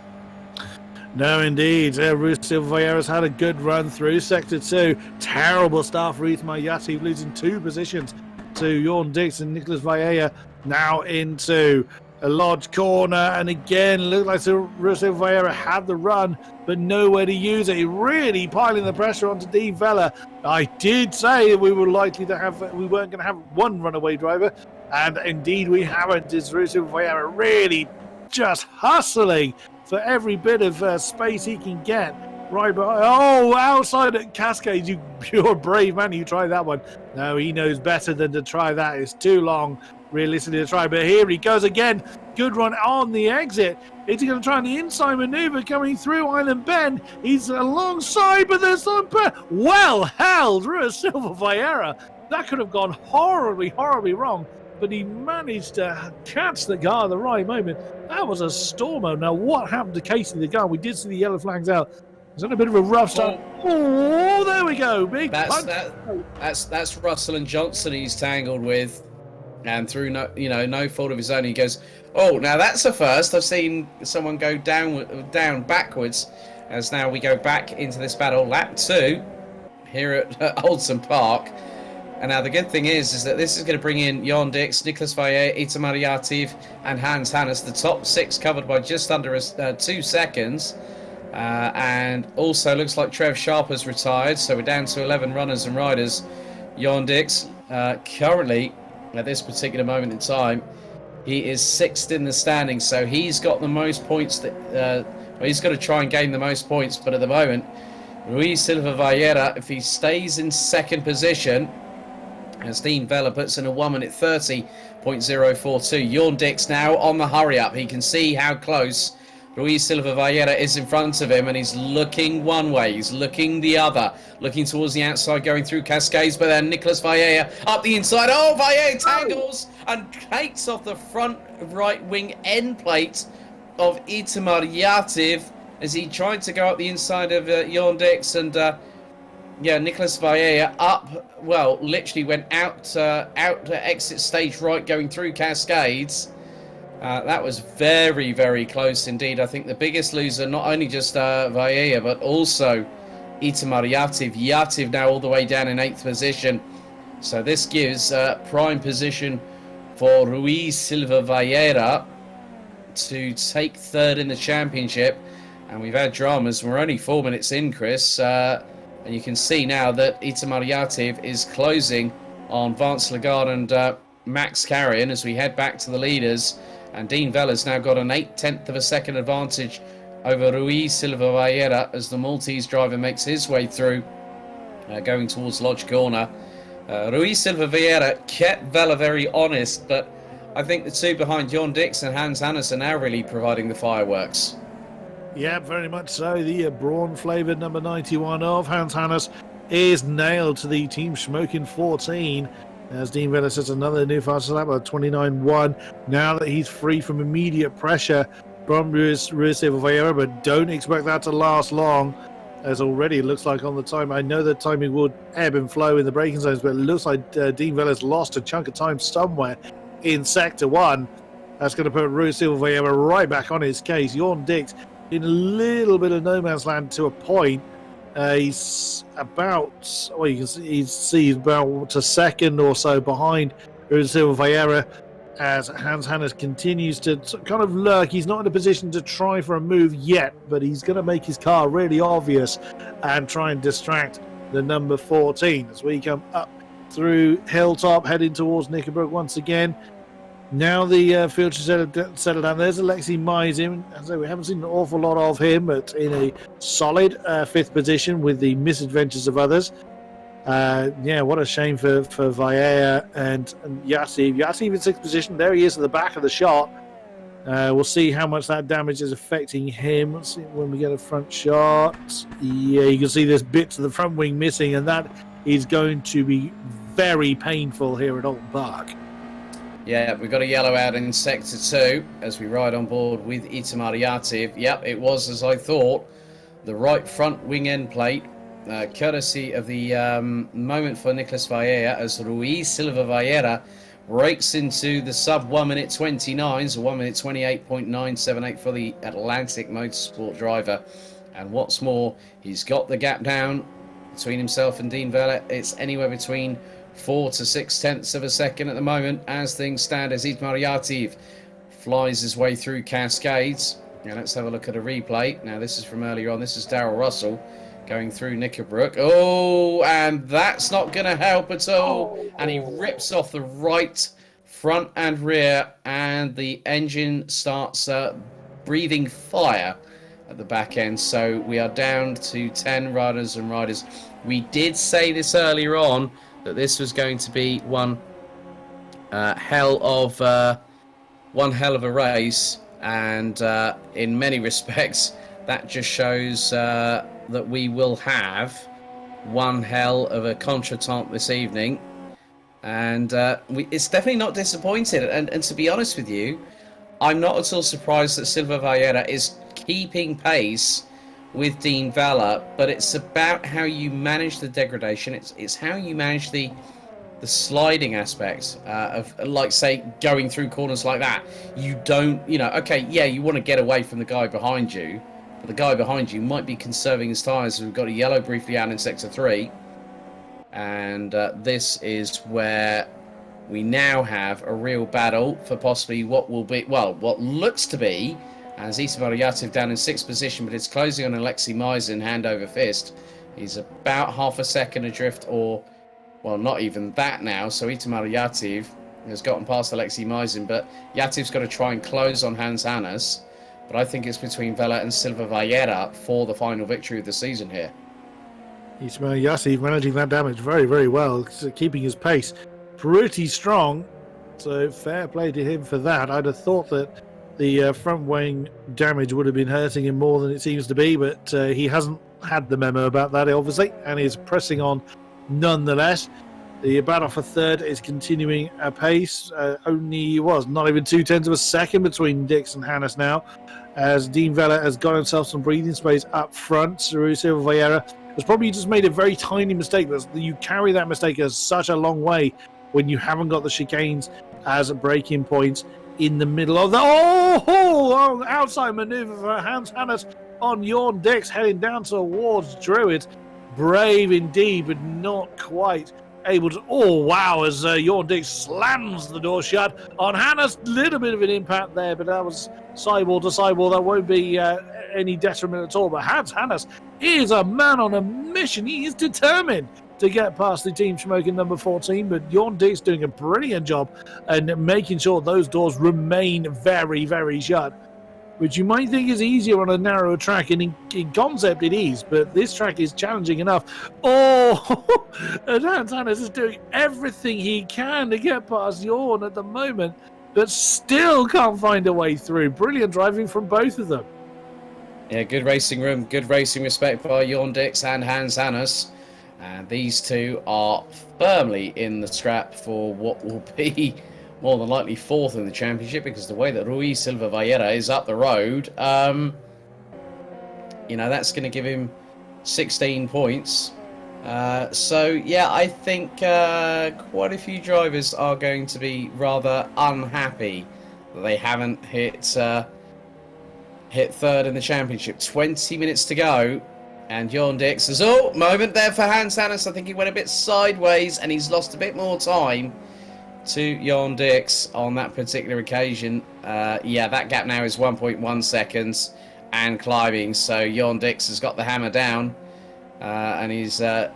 No, indeed. Ruth Silva Vieira's had a good run through Sector 2. Terrible start for Ruth Mayati, losing 2 positions to Jorn Dix and Nicholas Vieira, now into a large corner. And again, looked like Ruth Silva Vieira had the run, but nowhere to use it. Really piling the pressure onto Dean Vella. I did say we were likely to have, we weren't going to have one runaway driver, and indeed we haven't. It's Ruth Silva Vieira really just hustling for every bit of space he can get. Right, but outside at Cascades, you're a brave man. You try that one. No, he knows better than to try that. It's too long, realistically, to try. But here he goes again. Good run on the exit. Is he going to try the inside maneuver coming through Island Bend? He's alongside, but there's some well held. Ruiz Silva Vieira. That could have gone horribly, horribly wrong. But he managed to catch the car at the right moment. That was a stormer. Now, what happened to Casey the car? We did see the yellow flags out. Is that a bit of a rough start? Oh, there we go. Big punch. That's Russell and Johnson he's tangled with, and through no fault of his own, he goes, oh, now that's a first. I've seen someone go down backwards, as now we go back into this battle. Lap 2 here at Oulton Park. And now the good thing is that this is going to bring in Jorn Dix, Nicholas Vieira, Itamar Yativ, and Hans Hannes. The top 6 covered by just under 2 seconds. And also looks like Trev Sharp has retired. So we're down to 11 runners and riders. Jorn Dix, currently, at this particular moment in time, he is 6th in the standings. So he's got the most points. He's got to try and gain the most points. But at the moment, Ruiz Silva Vieira, if he stays in 2nd position, as Dean Vella puts in a 1 minute 30.042. Jorn Dix now on the hurry up. He can see how close Ruiz Silva Vieira is in front of him, and he's looking one way, he's looking the other, looking towards the outside, going through Cascades, but then Nicholas Vieira up the inside. Oh, Vieira tangles and takes off the front right wing end plate of Itamar Yativ as he tried to go up the inside of Jorn Dix, and Nicholas Vieira up, well, literally went out to exit stage right, going through Cascades. That was very, very close indeed. I think the biggest loser, not only just Vieira, but also Itamar Yativ. Yativ now all the way down in 8th position. So this gives prime position for Ruiz Silva Vieira to take 3rd in the championship. And we've had dramas. We're only 4 minutes in, Chris. And you can see now that Itamar Yativ is closing on Vance Lagarde and Max Carrion as we head back to the leaders. And Dean Vella's now got an 0.8 of a second advantage over Ruiz Silva Vieira as the Maltese driver makes his way through, going towards Lodge Corner. Ruiz Silva Vieira kept Vella very honest, but I think the two behind Jorn Dix and Hans Hannes are now really providing the fireworks. Yeah, very much so. The brawn-flavoured number 91 of Hans Hannes is nailed to the Team Smoking 14. As Dean Vella says, another new fastest lap of 29.1. Now that he's free from immediate pressure from Ruiz Silva Vieira, but don't expect that to last long, as already it looks like on the time. I know that timing will ebb and flow in the braking zones, but it looks like Dean Vella's lost a chunk of time somewhere in Sector 1. That's going to put Ruiz Silva Vieira right back on his case. Jorn Dix in a little bit of no man's land to a point. He's about, well, you can see he's about a second or so behind Ruiz Silva Vieira as Hans Hannes continues to kind of lurk. He's not in a position to try for a move yet, but he's going to make his car really obvious and try and distract the number 14 as we come up through Hilltop, heading towards Knickerbrook once again. Now the field should settle down. There's Alexei Mizin. As I say, we haven't seen an awful lot of him, but in a solid 5th position with the misadventures of others. Yeah, what a shame for Vieira and Yassiv. Yassiv in sixth position. There he is at the back of the shot. We'll see how much that damage is affecting him. Let's see when we get a front shot. Yeah, you can see this bit to the front wing missing, and that is going to be very painful here at Oulton Park. Yeah, we've got a yellow out in Sector 2 as we ride on board with Itamar Yativ. Yep, it was as I thought. The right front wing end plate, courtesy of the moment for Nicolas Vieira, as Ruiz Silva Vieira breaks into the sub 1 minute 29, so 1 minute 28.978 for the Atlantic Motorsport driver. And what's more, he's got the gap down between himself and Dean Vella. It's anywhere between 4 to 6 tenths of a second at the moment as things stand, as Itamar Yativ flies his way through Cascades. Now let's have a look at a replay. Now this is from earlier on. This is Darrell Russell going through Knickerbrook. Oh, and that's not going to help at all. And he rips off the right front and rear, and the engine starts breathing fire at the back end. So we are down to 10 runners and riders. We did say this earlier on, that this was going to be one hell of a race, and in many respects that just shows that we will have one hell of a contretemps this evening, and it's definitely not disappointed. And to be honest with you, I'm not at all surprised that Silva Vieira is keeping pace with Dean Vella, but it's about how you manage the degradation. It's how you manage the sliding aspects of, like, say, going through corners like that. You don't, okay, yeah, you want to get away from the guy behind you, but the guy behind you might be conserving his tyres. We've got a yellow briefly out in Sector 3, and this is where we now have a real battle for possibly what will be, well, what looks to be, as Itamar Yativ down in sixth position, but it's closing on Alexei Meisin hand over fist. He's about half a second adrift, or, well, not even that now. So Itamar Yativ has gotten past Alexei Meisin, but Yativ's got to try and close on Hans Hannes. But I think it's between Vella and Silva Vieira for the final victory of the season here. Itamar Yativ managing that damage very, very well, keeping his pace pretty strong. So fair play to him for that. I'd have thought that the front wing damage would have been hurting him more than it seems to be, but he hasn't had the memo about that, obviously, and is pressing on nonetheless. The battle for third is continuing apace. Only was not even 0.2 of a second between Dix and Hannes now, as Dean Vella has got himself some breathing space up front. Silva Vieira has probably just made a very tiny mistake. You carry that mistake as such a long way when you haven't got the chicanes as braking points in the middle of the outside maneuver for Hans Hannes on Jorn Dix, heading down towards Druid. Brave indeed, but not quite able to. Oh wow, as Jorn Dix slams the door shut on Hannes. Little bit of an impact there, but that was sidewall to sidewall. That won't be any detriment at all. But Hans Hannes is a man on a mission. He is determined to get past the Team Smoking number 14, but Jorn Dix doing a brilliant job and making sure those doors remain very, very shut, which you might think is easier on a narrower track, and in concept it is, but this track is challenging enough. Oh, and Hans Hannes is doing everything he can to get past Jorn at the moment, but still can't find a way through. Brilliant driving from both of them. Yeah, good racing room, good racing respect by Jorn Dix and Hans Hannes. And these two are firmly in the scrap for what will be more than likely fourth in the championship, because the way that Ruiz Silva Vieira is up the road, that's going to give him 16 points. So, yeah, I think quite a few drivers are going to be rather unhappy that they haven't hit third in the championship. 20 minutes to go. And Jorn Dix says, moment there for Hans Hannes. I think he went a bit sideways and he's lost a bit more time to Jorn Dix on that particular occasion. That gap now is 1.1 seconds and climbing. So Jorn Dix has got the hammer down, and he's that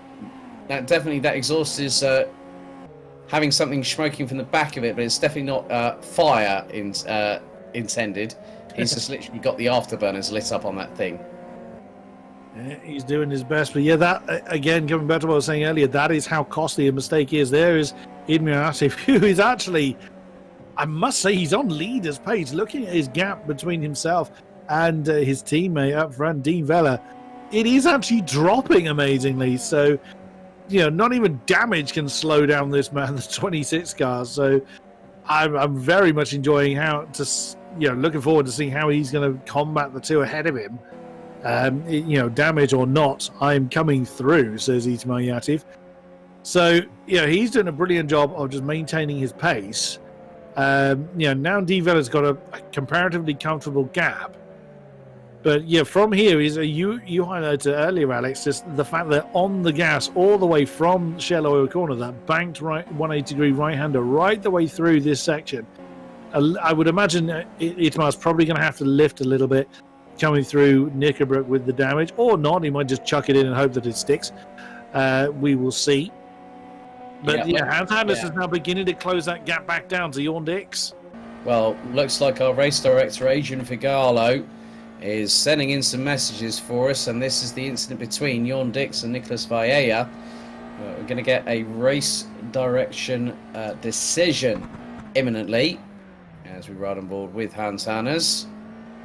exhaust is having something smoking from the back of it, but it's definitely not fire intended. He's just literally got the afterburners lit up on that thing. He's doing his best. But yeah, that, again, coming back to what I was saying earlier, that is how costly a mistake is. There is Immiatif, who is actually, I must say, he's on leader's pace. Looking at his gap between himself and his teammate up front, Dean Vella, it is actually dropping amazingly. So, not even damage can slow down this man, the 26 cars. So I'm very much enjoying looking forward to seeing how he's going to combat the two ahead of him. Damage or not, I'm coming through, says Itamar Yatif. So, he's doing a brilliant job of just maintaining his pace. Now Dean Vella's got a comparatively comfortable gap. But, from here, you highlighted earlier, Alex, just the fact that on the gas all the way from Shell Oil Corner, that banked right 180-degree right-hander right the way through this section. I would imagine Itamar's probably going to have to lift a little bit coming through Knickerbrook with the damage, or not. He might just chuck it in and hope that it sticks. We will see. But Hans Anders is now beginning to close that gap back down to Jorn Dix. Well, looks like our race director, Adrian Figallo, is sending in some messages for us, and this is the incident between Jorn Dix and Nicolas Valleja. We're going to get a race direction decision imminently as we ride on board with Hans Hanners.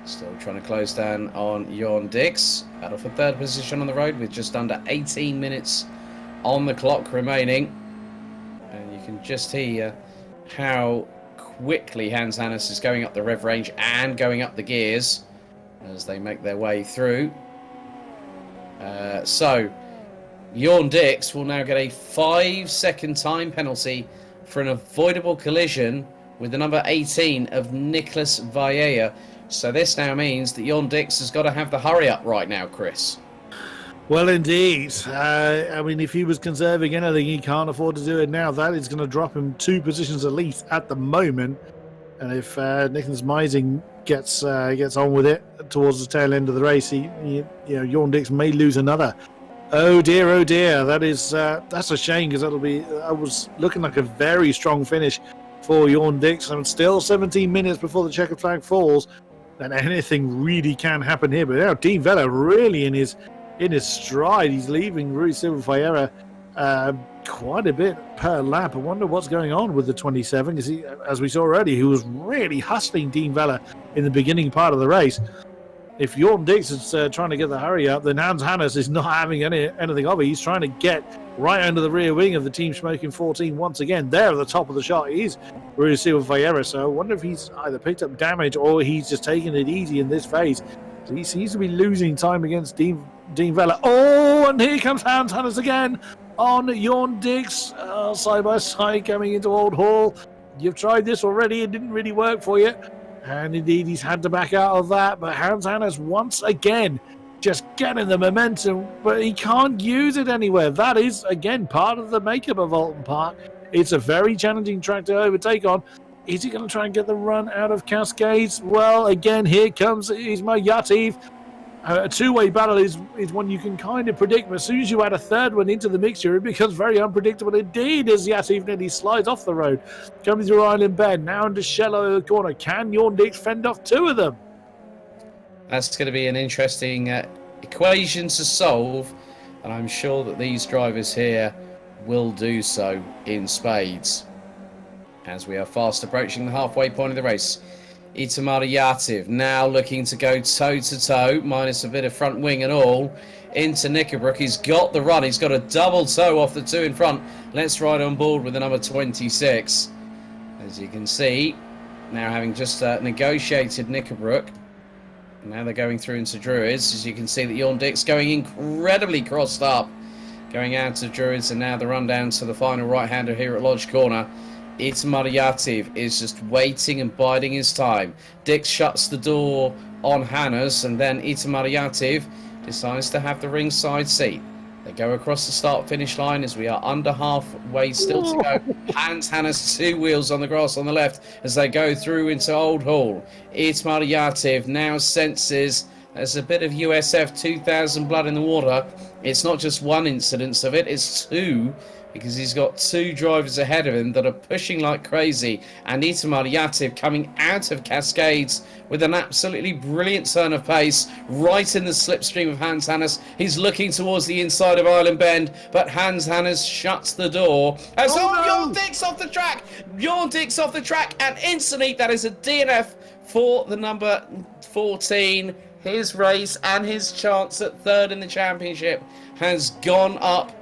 Still trying to close down on Jorn Dix. Battle for third position on the road with just under 18 minutes on the clock remaining. And you can just hear how quickly Hans Hanners is going up the rev range and going up the gears as they make their way through. So Jorn Dix will now get a 5-second time penalty for an avoidable collision with the number 18 of Nicolas Valleja. So this now means that Jorn Dix has got to have the hurry up right now, Chris. Well, indeed. If he was conserving anything, he can't afford to do it now. That is going to drop him 2 positions at least at the moment. And if Nicholas Meising gets on with it towards the tail end of the race, Jorn Dix may lose another. Oh dear. That's a shame, because I was looking like a very strong finish for Jorn Dix. I'm still 17 minutes before the checkered flag falls, and anything really can happen here. But now Dean Vella really in his stride. He's leaving Rui Silva Ferreira quite a bit per lap. I wonder what's going on with the 27, because as we saw already, he was really hustling Dean Vella in the beginning part of the race. If Jorn Dix is trying to get the hurry up, then Hans Hanners is not having anything of it. He's trying to get right under the rear wing of the Team Smoking 14 once again. There at the top of the shot is Rui Silva Ferreira. So I wonder if he's either picked up damage or he's just taking it easy in this phase. So he seems to be losing time against Dean Vella. Oh, and here comes Hans Hanners again on Jorn Dix. Side by side coming into Old Hall. You've tried this already. It didn't really work for you. And indeed, he's had to back out of that. But Hans Hanners once again just getting the momentum, but he can't use it anywhere. That is, again, part of the makeup of Oulton Park. It's a very challenging track to overtake on. Is he going to try and get the run out of Cascades? Well, again, here comes Ismail Yatif. A two-way battle is one you can kind of predict, but as soon as you add a third one into the mixture, it becomes very unpredictable indeed as Yatif nearly slides off the road. Coming through Island Bend, now into Shallow Corner. Can Jorn Dix fend off 2 of them? That's going to be an interesting equation to solve, and I'm sure that these drivers here will do so in spades. As we are fast approaching the halfway point of the race, Itamar Yativ now looking to go toe-to-toe, minus a bit of front wing and all, into Knickerbrook. He's got the run. He's got a double toe off the 2 in front. Let's ride on board with the number 26. As you can see, now having just negotiated Knickerbrook, now they're going through into Druids. As you can see that Jorn Dix going incredibly crossed up, going out of Druids, and now the run down to the final right-hander here at Lodge Corner. Itamar Yativ is just waiting and biding his time. Dix shuts the door on Hanners, and then Itamar Yativ decides to have the ringside seat. They go across the start-finish line as we are under halfway still to go. Hans Hanners 2 wheels on the grass on the left as they go through into Old Hall. Itamar Yativ now senses there's a bit of USF 2000 blood in the water. It's not just one incidence of it, it's 2. because he's got 2 drivers ahead of him that are pushing like crazy, and Itamar Yativ coming out of Cascades with an absolutely brilliant turn of pace right in the slipstream of Hans Hannes. He's looking towards the inside of Island Bend, but Hans Hannes shuts the door as Bjorn Dix off the track. Bjorn Dix off the track, and instantly that is a DNF for the number 14. His race and his chance at 3rd in the championship has gone up.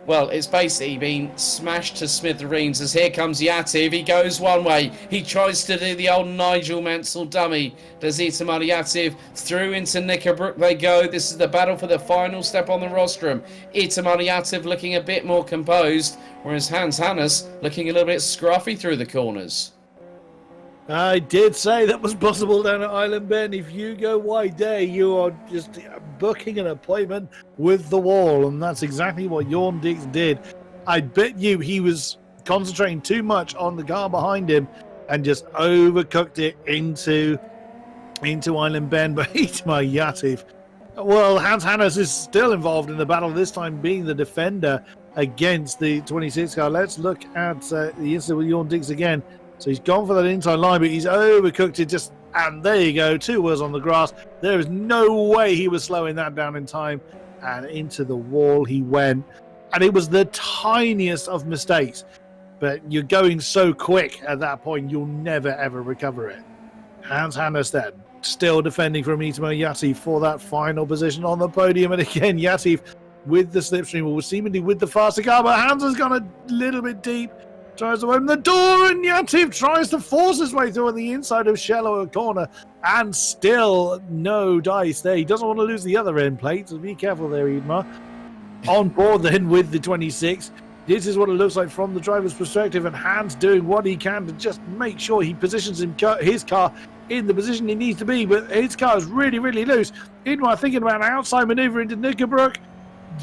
Well, it's basically been smashed to smithereens as here comes Yativ. He goes one way. He tries to do the old Nigel Mansell dummy. Does Itamar Yativ. Through into Knickerbrook they go. This is the battle for the final step on the rostrum. Itamar Yativ looking a bit more composed, whereas Hans Hannes looking a little bit scruffy through the corners. I did say that was possible down at Island Bend. If you go wide there, you are just booking an appointment with the wall, and that's exactly what Jorn Dix did. I bet you he was concentrating too much on the car behind him and just overcooked it into Island Bend. But Itamar Yativ, well, Hans Hannes is still involved in the battle, this time being the defender against the 26 car. Let's look at the incident with Jorn Dix again. So he's gone for that inside line, but he's overcooked it and there you go, 2 wheels on the grass. There is no way he was slowing that down in time, and into the wall he went. And it was the tiniest of mistakes, but you're going so quick at that point, you'll never ever recover it. Hans Hannes then, still defending from Itamar Yativ for that final position on the podium, and again, Yativ with the slipstream, or seemingly with the faster car, but Hans has gone a little bit deep. Tries to open the door, and Yativ tries to force his way through on the inside of Shallow corner, and still no dice there. He doesn't want to lose the other end plate, so be careful there, Idmar. On board then with the 26. This is what it looks like from the driver's perspective, and Hans doing what he can to just make sure he positions his car in the position he needs to be, but his car is really, really loose. Idmar thinking about an outside maneuver into Knickerbrook.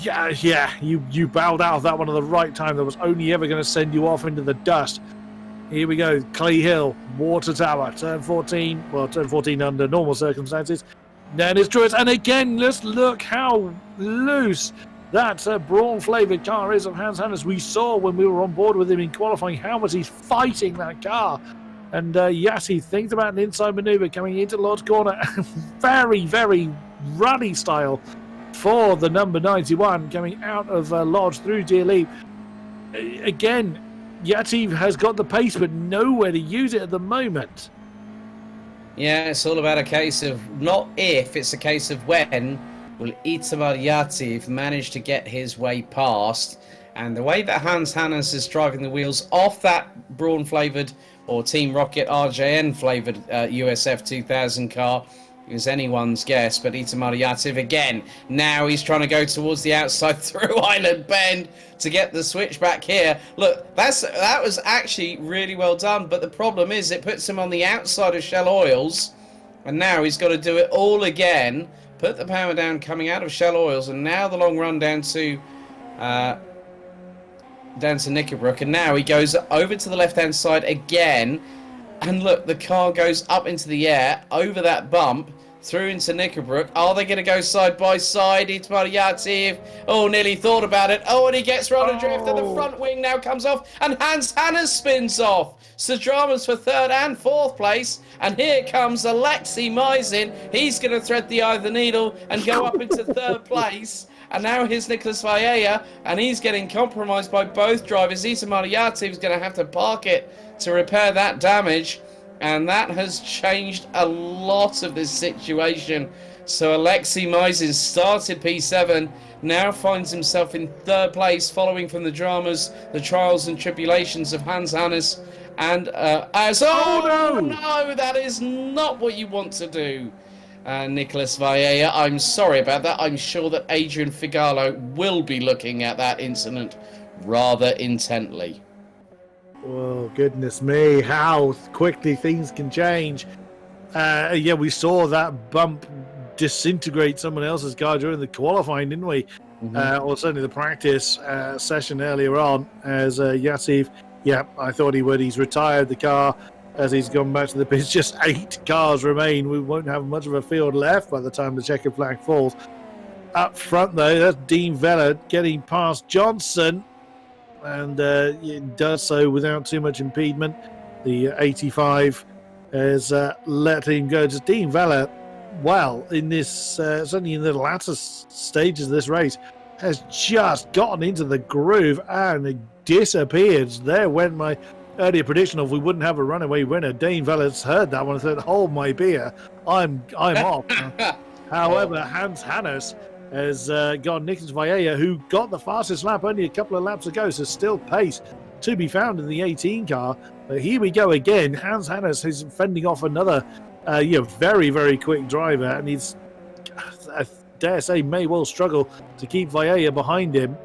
Yeah, you bowed out of that one at the right time. That was only ever going to send you off into the dust. Here we go, Clay Hill, Water Tower, turn 14. Well, turn 14 under normal circumstances. Then it's Truett, and again, let's look how loose that brawn-flavoured car is of Hans Hannes. We saw when we were on board with him in qualifying how much he's fighting that car. And Yassi thinks about an inside manoeuvre coming into Lord's corner. Very, very ruddy style for the number 91 coming out of Lodge through Deer Leap. Again, Yativ has got the pace but nowhere to use it at the moment. Yeah, it's all about a case of not if, it's a case of when will Itamar Yativ manage to get his way past. And the way that Hans Hannes is driving the wheels off that brawn-flavoured or Team Rocket RJN-flavoured USF 2000 car is anyone's guess, but Itamar Yativ again. Now he's trying to go towards the outside through Island Bend to get the switch back here. Look, that was actually really well done, but the problem is it puts him on the outside of Shell Oils, and now he's got to do it all again. Put the power down coming out of Shell Oils, and now the long run down to Knickerbrook, and now he goes over to the left-hand side again. And look, the car goes up into the air, over that bump, through into Knickerbrook. Are they going to go side by side? Itamar Yativ, nearly thought about it. And he gets round adrift, and the front wing now comes off, and Hans Hannes spins off. Sadramas for 3rd and 4th place, and here comes Alexei Mizin. He's going to thread the eye of the needle and go up into 3rd place. And now here's Nicholas Valleja, and he's getting compromised by both drivers. Itamar Yativ is going to have to park it to repair that damage, and that has changed a lot of this situation. So Alexei Mizin started P7, now finds himself in 3rd place, following from the dramas, the trials and tribulations of Hans Hannes. And no, that is not what you want to do. Nicholas Valleja, I'm sorry about that. I'm sure that Adrian Figalo will be looking at that incident rather intently. Oh, goodness me, how quickly things can change. Yeah, we saw that bump disintegrate someone else's car during the qualifying, didn't we? Mm-hmm. Or certainly the practice session earlier on, as Yativ, I thought he would. He's retired the car as he's gone back to the pits. Just 8 cars remain. We won't have much of a field left by the time the checkered flag falls. Up front, though, that's Dean Vella getting past Johnson. and it does so without too much impediment. The 85 has let him go. Just Dean Vella, well, in this certainly in the latter stages of this race, has just gotten into the groove and disappeared. There went my earlier prediction of we wouldn't have a runaway winner. Dean Vella's heard that one and said, "Hold my beer, I'm off." However, Hans Hannes has got Nicholas Valleja, who got the fastest lap only a couple of laps ago, so still pace to be found in the 18 car. But here we go again. Hans Hannes is fending off another very, very quick driver, and he's, I dare say, may well struggle to keep Valleja behind him.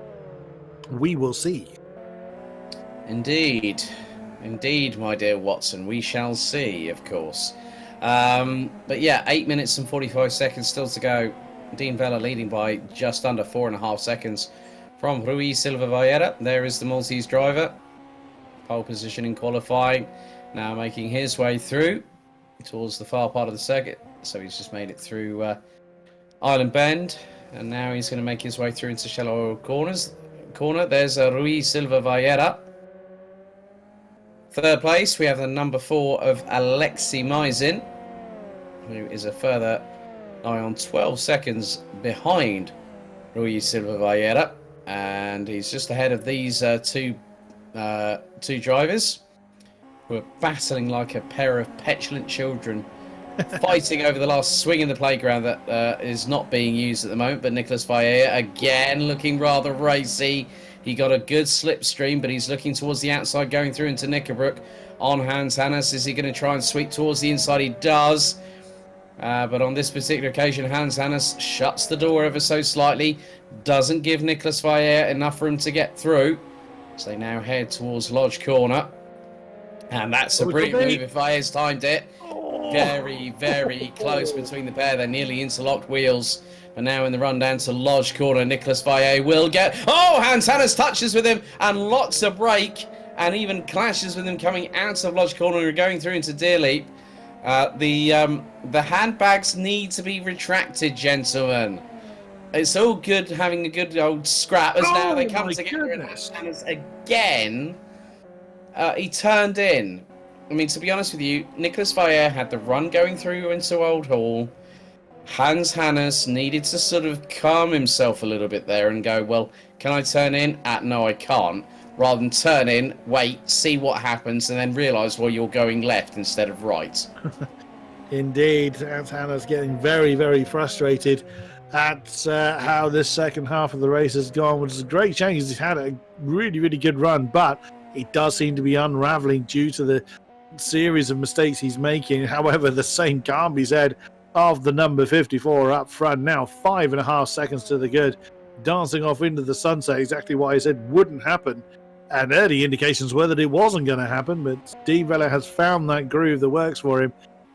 We will see. Indeed, my dear Watson. We shall see, of course. But yeah, 8 minutes and 45 seconds still to go. Dean Vella leading by just under 4.5 seconds from Rui Silva Vieira. There is the Maltese driver. Pole position in qualifying. Now making his way through towards the far part of the circuit. So he's just made it through Island Bend. And now he's going to make his way through into shallow corner. There's Rui Silva Vieira. Third place, we have the number 4 of Alexi Maisin, who is a further nigh on 12 seconds behind Rui Silva Vieira, and he's just ahead of these two drivers who are battling like a pair of petulant children, fighting over the last swing in the playground that is not being used at the moment. But Nicholas Vieira again looking rather racy. He got a good slipstream, but he's looking towards the outside, going through into Knickerbrook on Hans Hannes. Is he going to try and sweep towards the inside? He does. But on this particular occasion, Hans Hannes shuts the door ever so slightly, doesn't give Nicholas Vieira enough room to get through. So they now head towards Lodge Corner. And that's a brilliant move if Vieira's timed it. Very, very close between the pair. They're nearly interlocked wheels. But now in the run down to Lodge Corner, Nicholas Vieira will get... Oh, Hans Hannes touches with him and locks a brake and even clashes with him coming out of Lodge Corner and going through into Deer Leap. The handbags need to be retracted, gentlemen. It's all good having a good old scrap as now they come together. And Hannes again, he turned in. I mean, to be honest with you, Nicholas Vieira had the run going through into Old Hall. Hans Hannes needed to sort of calm himself a little bit there and go, well, can I turn in? No, I can't. Rather than turn in, wait, see what happens, and then realise, well, you're going left instead of right. Indeed, Hans Hannes getting very, very frustrated at how this second half of the race has gone, which is a great change. He's had a really, really good run, but it does seem to be unravelling due to the series of mistakes he's making. However, the same can't be said of the number 54 up front. Now 5.5 seconds to the good, dancing off into the sunset, exactly what I said wouldn't happen, and early indications were that it wasn't going to happen. But Dean Vella has found that groove that works for him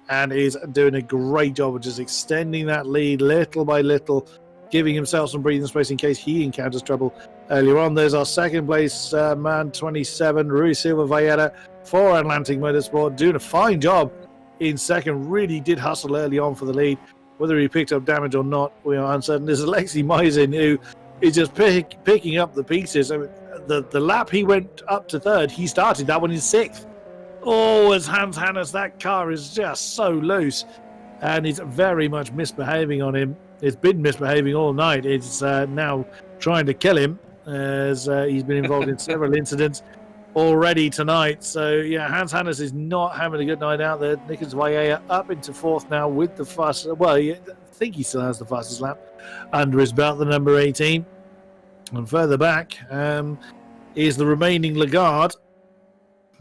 and is doing a great job of just extending that lead little by little, giving himself some breathing space in case he encounters trouble earlier on. There's our second place man, 27, Rui Silva Vieira for Atlantic Motorsport, doing a fine job in second. Really did hustle early on for the lead. Whether he picked up damage or not, we are uncertain. There's Alexi Maisin, who is just picking up the pieces. I mean, the lap he went up to third, he started that one in sixth. Oh, as Hans Hannes, that car is just so loose, and it's very much misbehaving on him. It's been misbehaving all night. It's now trying to kill him, as he's been involved in several incidents already tonight. So yeah, Hans Hannes is not having a good night out there. Nicholas Vieira up into fourth now with the fastest, well, I think he still has the fastest lap under his belt, the number 18. And further back is the remaining Lagarde.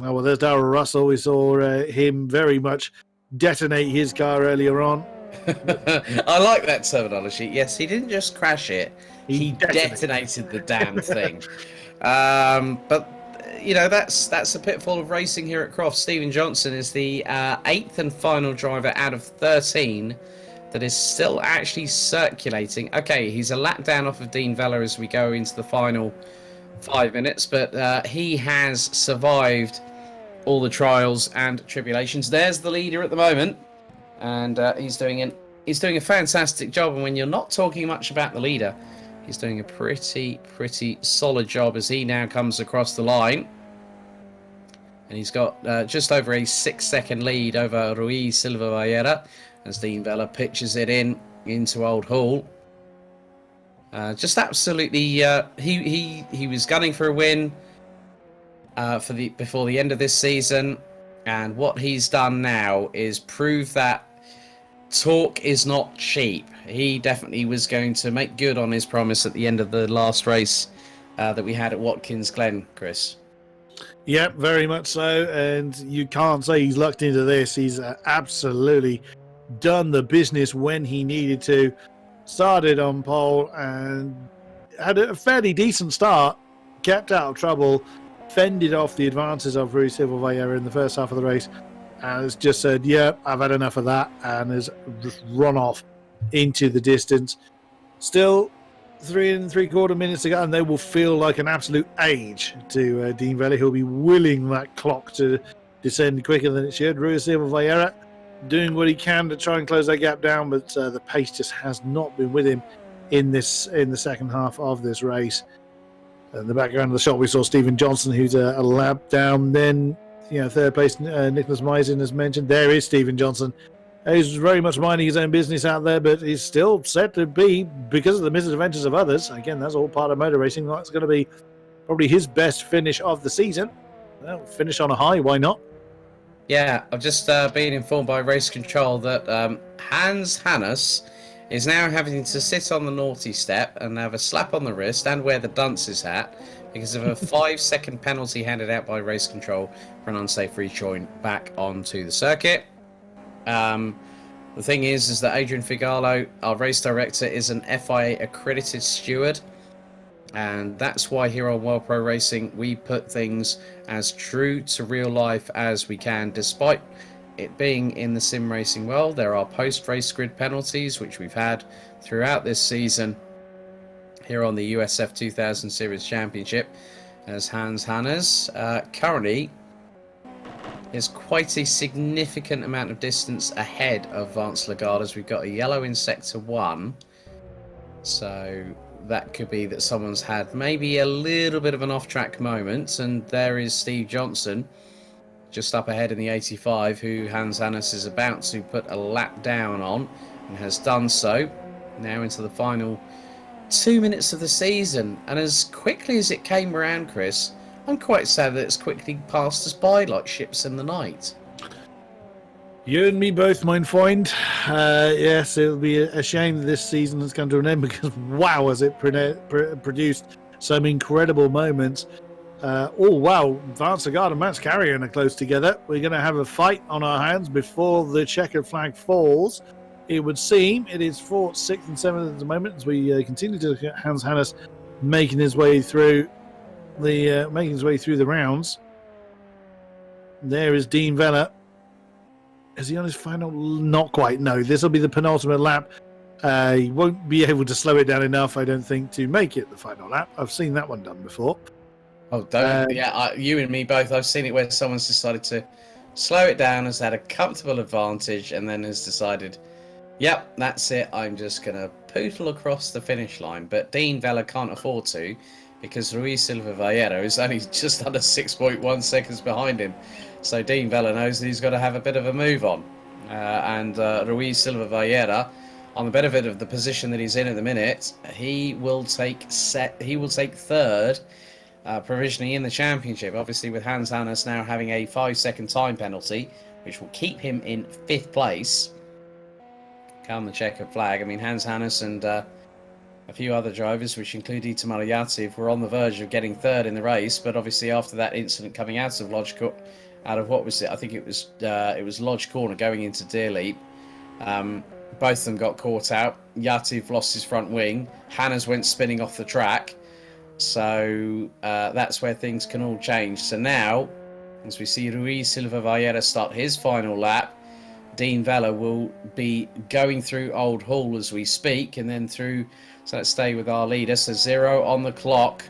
Oh, well, there's Darrell Russell. We saw him very much detonate his car earlier on. I like that terminology. Yes, he didn't just crash it. He detonated the damn thing. But you know, that's a pitfall of racing here at Crofts. Stephen Johnson is the 8th and final driver out of 13 that is still actually circulating. Okay, he's a lap down off of Dean Vella as we go into the final 5 minutes, but he has survived all the trials and tribulations. There's the leader at the moment, and he's doing a fantastic job. And when you're not talking much about the leader, He's doing a pretty solid job as he now comes across the line. And he's got just over a 6-second lead over Ruiz Silva Vallera as Dean Vella pitches it into Old Hall. Just absolutely, he was gunning for a win before the end of this season, and what he's done now is prove that talk is not cheap. He definitely was going to make good on his promise at the end of the last race that we had at Watkins Glen, Chris. Yep, very much so, and you can't say he's lucked into this. He's absolutely done the business when he needed to. Started on pole and had a fairly decent start, kept out of trouble, fended off the advances of Ruiz Silva Vallera in the first half of the race, and has just said, yeah, I've had enough of that, and has just run off into the distance. Still 3 3/4 minutes to go, and they will feel like an absolute age to Dean Vella. He'll be willing that clock to descend quicker than it should. Ruiz Silva Vallera doing what he can to try and close that gap down, but the pace just has not been with him in the second half of this race. In the background of the shot, we saw Stephen Johnson, who's a lap down. Then, third place, Nicholas Meisen has mentioned. There is Stephen Johnson. He's very much minding his own business out there, but he's still set to be, because of the misadventures of others. Again, that's all part of motor racing. That's going to be probably his best finish of the season. Well, finish on a high, why not? Yeah, I've just been informed by Race Control that Hans Hannes is now having to sit on the naughty step and have a slap on the wrist and wear the dunce's hat because of a 5-second penalty handed out by Race Control for an unsafe rejoin back onto the circuit. The thing is that Adrian Figalo, our race director, is an FIA accredited steward, and that's why here on World Pro Racing we put things as true to real life as we can. Despite it being in the sim racing world, there are post-race grid penalties, which we've had throughout this season here on the USF 2000 Series Championship, as Hans Hannes currently is quite a significant amount of distance ahead of Vance Lagarde, as we've got a yellow in Sector 1. So that could be that someone's had maybe a little bit of an off-track moment, and there is Steve Johnson just up ahead in the 85, who Hans Hannes is about to put a lap down on, and has done so. Now into the final 2 minutes of the season, and as quickly as it came around, Chris, I'm quite sad that it's quickly passed us by like ships in the night. You and me both, mein Freund. Yes, it'll be a shame that this season has come to an end, because wow, has it produced some incredible moments. Wow, Vance Lagarde and Max Carrion are close together. We're going to have a fight on our hands before the checkered flag falls. It would seem it is 4th, 6th and 7th at the moment, as we continue to look at Hans Hannes making his way through the rounds. There is Dean Vella. Is he on his final? Not quite. No, this will be the penultimate lap. He won't be able to slow it down enough, I don't think, to make it the final lap. I've seen that one done before. Oh, don't. You and me both. I've seen it where someone's decided to slow it down, has had a comfortable advantage, and then has decided, yep, that's it. I'm just going to poodle across the finish line. But Dean Vella can't afford to, because Ruiz Silva Vallera is only just under 6.1 seconds behind him. So Dean Vella knows that he's got to have a bit of a move on. And Ruiz Silva Vallera, on the benefit of the position that he's in at the minute, he will take third, provisionally in the championship. Obviously, with Hans Hannes now having a 5-second time penalty, which will keep him in 5th place. Come the checkered flag. I mean, Hans Hannes and a few other drivers, which include Itamar Yativ, were on the verge of getting third in the race, but obviously after that incident coming out of what was it? I think it was Lodge Corner going into Deer Leap. Both of them got caught out. Yativ lost his front wing. Hannes went spinning off the track. So that's where things can all change. So now, as we see Ruiz Silva Vallera start his final lap, Dean Vella will be going through Old Hall as we speak, and then through. So let's stay with our leader. So 0 on the clock.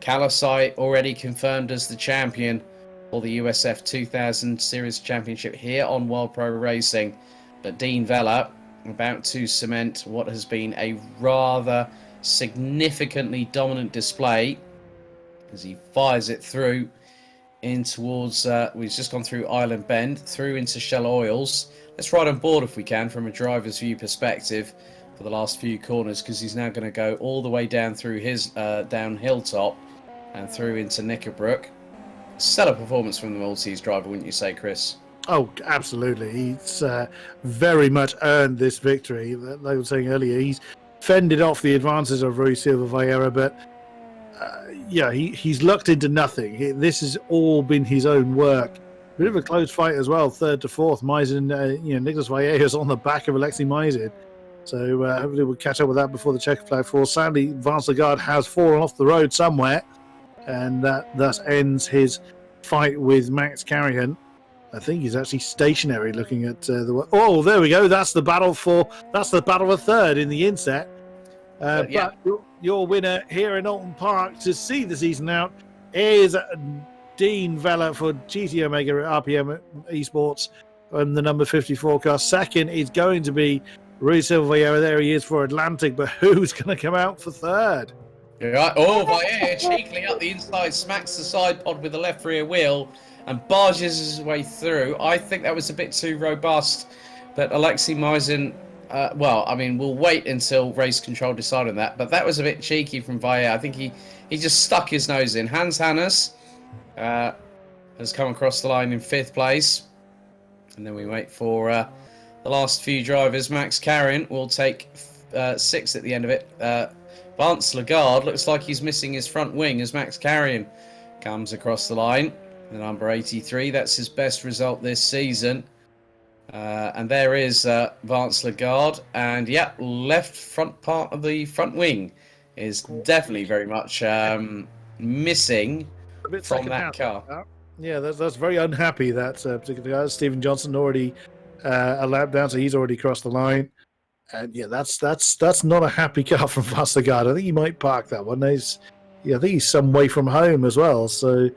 Kalasai already confirmed as the champion for the USF 2000 Series Championship here on World Pro Racing. But Dean Vella about to cement what has been a rather significantly dominant display as he fires it through in towards, we've just gone through Island Bend, through into Shell Oils. Let's ride on board if we can from a driver's view perspective for the last few corners, because he's now going to go all the way down through his down hilltop and through into Knickerbrook. Stellar performance from the Maltese driver, wouldn't you say, Chris? Oh, absolutely. He's very much earned this victory. They were saying earlier, he's fended off the advances of Rui Silva Vieira, but he's lucked into nothing. This has all been his own work. Bit of a close fight as well, 3rd to 4th. Maisin, Nicholas Vieira's on the back of Alexei Maisin. So hopefully we'll catch up with that before the checkered flag falls. Sadly, Vance Lagarde has fallen off the road somewhere, and that thus ends his fight with Max Carrihan. I think he's actually stationary, looking at the. Oh, there we go. That's the battle for 3rd in the inset. But your winner here in Oulton Park to see the season out is Dean Vella for GT Omega RPM Esports and the number 54 car. Second is going to be Rui Silva Vieira. There he is for Atlantic, but who's going to come out for 3rd? Right. Oh, Vieira cheekily up the inside, smacks the side pod with the left rear wheel and barges his way through. I think that was a bit too robust, but Alexei Maisin, we'll wait until race control decide on that, but that was a bit cheeky from Vieira. I think he just stuck his nose in. Hans Hannes has come across the line in 5th place, and then we wait for the last few drivers. Max Carrihan will take 6th at the end of it. Vance Lagarde looks like he's missing his front wing as Max Carrihan comes across the line. The number 83, that's his best result this season. And there is Vance Lagarde. And left front part of the front wing is definitely very much missing from that car. Yeah, that's very unhappy, that particular guy. Stephen Johnson already a lap down, so he's already crossed the line. And that's not a happy car from Vance Lagarde. I think he might park that one. I think he's some way from home as well, so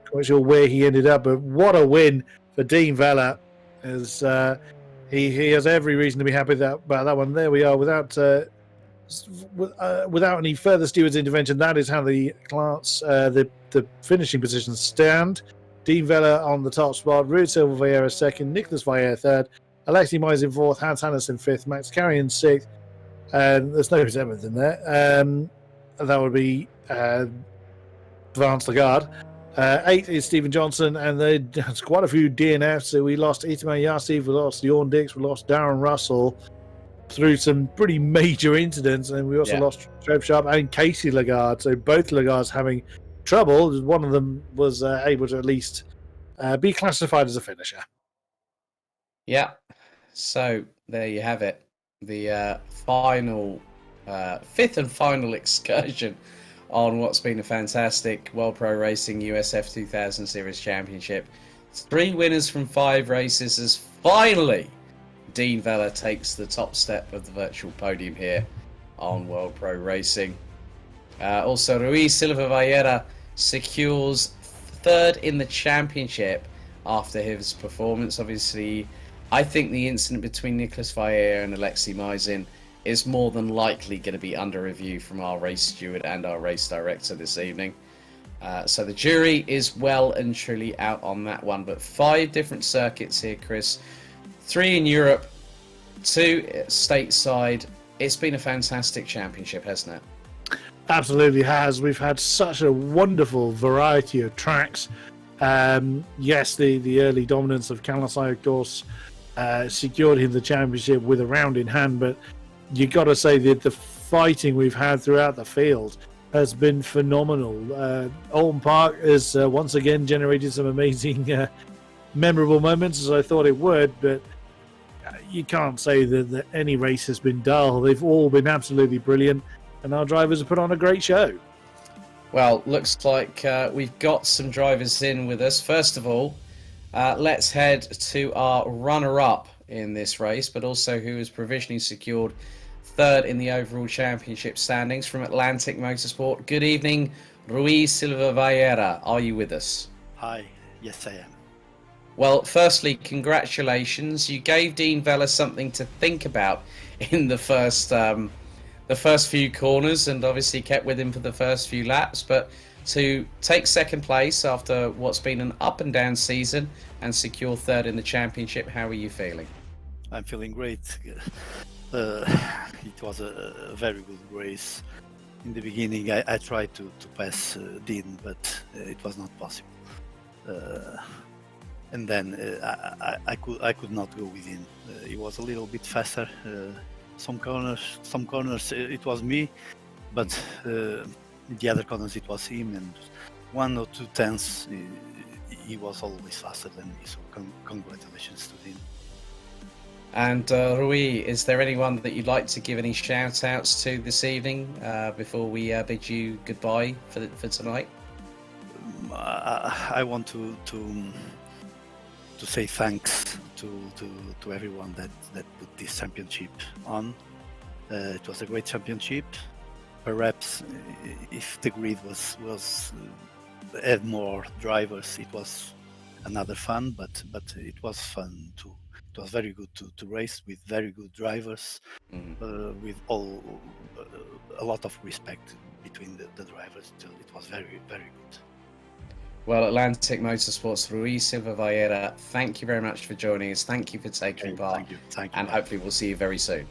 quite sure where he ended up. But what a win for Dean Vella, as he has every reason to be happy about that one. There we are, without any further stewards intervention. That is how the class, the finishing positions stand. Dean Vella on the top spot, Rui Silva Vieira 2nd, Nicholas Vieira 3rd, Alexei Maisin 4th, Hans Hannes in 5th, Max Carrihan 6th, and there's no 7th in there. That would be Vance Lagarde. 8th is Stephen Johnson, and there's quite a few DNFs. So we lost Itamar Yassif, we lost Jorn Dix, we lost Darren Russell through some pretty major incidents, and we also lost Trev Sharp and Casey Lagarde. So both Lagardes having trouble. One of them was able to at least be classified as a finisher. Yeah, so there you have it. The final, 5th and final excursion on what's been a fantastic World Pro Racing USF 2000 Series Championship. 3 winners from 5 races as finally Dean Vella takes the top step of the virtual podium here on World Pro Racing. Also, Rui Silva Vieira secures 3rd in the championship after his performance. Obviously, I think the incident between Nicholas Vieira and Alexei Maisin is more than likely going to be under review from our race steward and our race director this evening. So the jury is well and truly out on that one. But 5 different circuits here, Chris. 3 in Europe, 2 stateside. It's been a fantastic championship, hasn't it? Absolutely has. We've had such a wonderful variety of tracks. Yes, the early dominance of Kalasai, of course, secured him the championship with a round in hand, but you got to say that the fighting we've had throughout the field has been phenomenal. Oulton Park has once again generated some amazing memorable moments, as I thought it would, but you can't say that any race has been dull. They've all been absolutely brilliant, and our drivers have put on a great show. Well, looks like we've got some drivers in with us. First of all, let's head to our runner-up in this race, but also who has provisionally secured 3rd in the overall championship standings from Atlantic Motorsport. Good evening, Rui Silva Vieira. Are you with us? Hi, yes I am. Well, firstly, congratulations. You gave Dean Vella something to think about in the first the first few corners and obviously kept with him for the first few laps. But to take second place after what's been an up and down season and secure third in the championship, how are you feeling? I'm feeling great. It was a very good race. In the beginning, I tried to pass Dean, but it was not possible. And then I could not go with him. He was a little bit faster. Some corners it was me, but the other corners it was him, and 1 or 2 tenths he was always faster than me. So congratulations to him. And Rui, is there anyone that you'd like to give any shout outs to this evening before we bid you goodbye for tonight? I want to say thanks to everyone that put this championship on. It was a great championship. Perhaps if the grid was had more drivers, it was another fun. But it was fun too. It was very good to race with very good drivers, with a lot of respect between the drivers. It was very, very good. Well, Atlantic Motorsports, Rui Silva Vieira, thank you very much for joining us. Thank you for taking part. Thank you. And hopefully we'll see you very soon.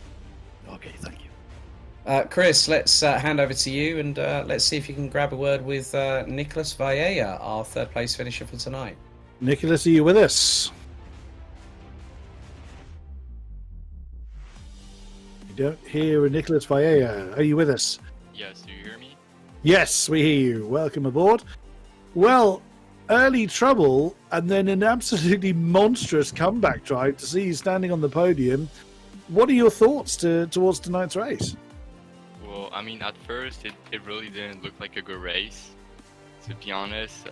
Okay, thank you. Chris, let's hand over to you and let's see if you can grab a word with Nicolas Vieira, our third place finisher for tonight. Nicholas, are you with us? We don't hear Nicolas Vieira. Are you with us? Yes, do you hear me? Yes, we hear you. Welcome aboard. Well, early trouble and then an absolutely monstrous comeback drive to see you standing on the podium. What are your thoughts towards tonight's race? Well, I mean, at first, it really didn't look like a good race. To be honest,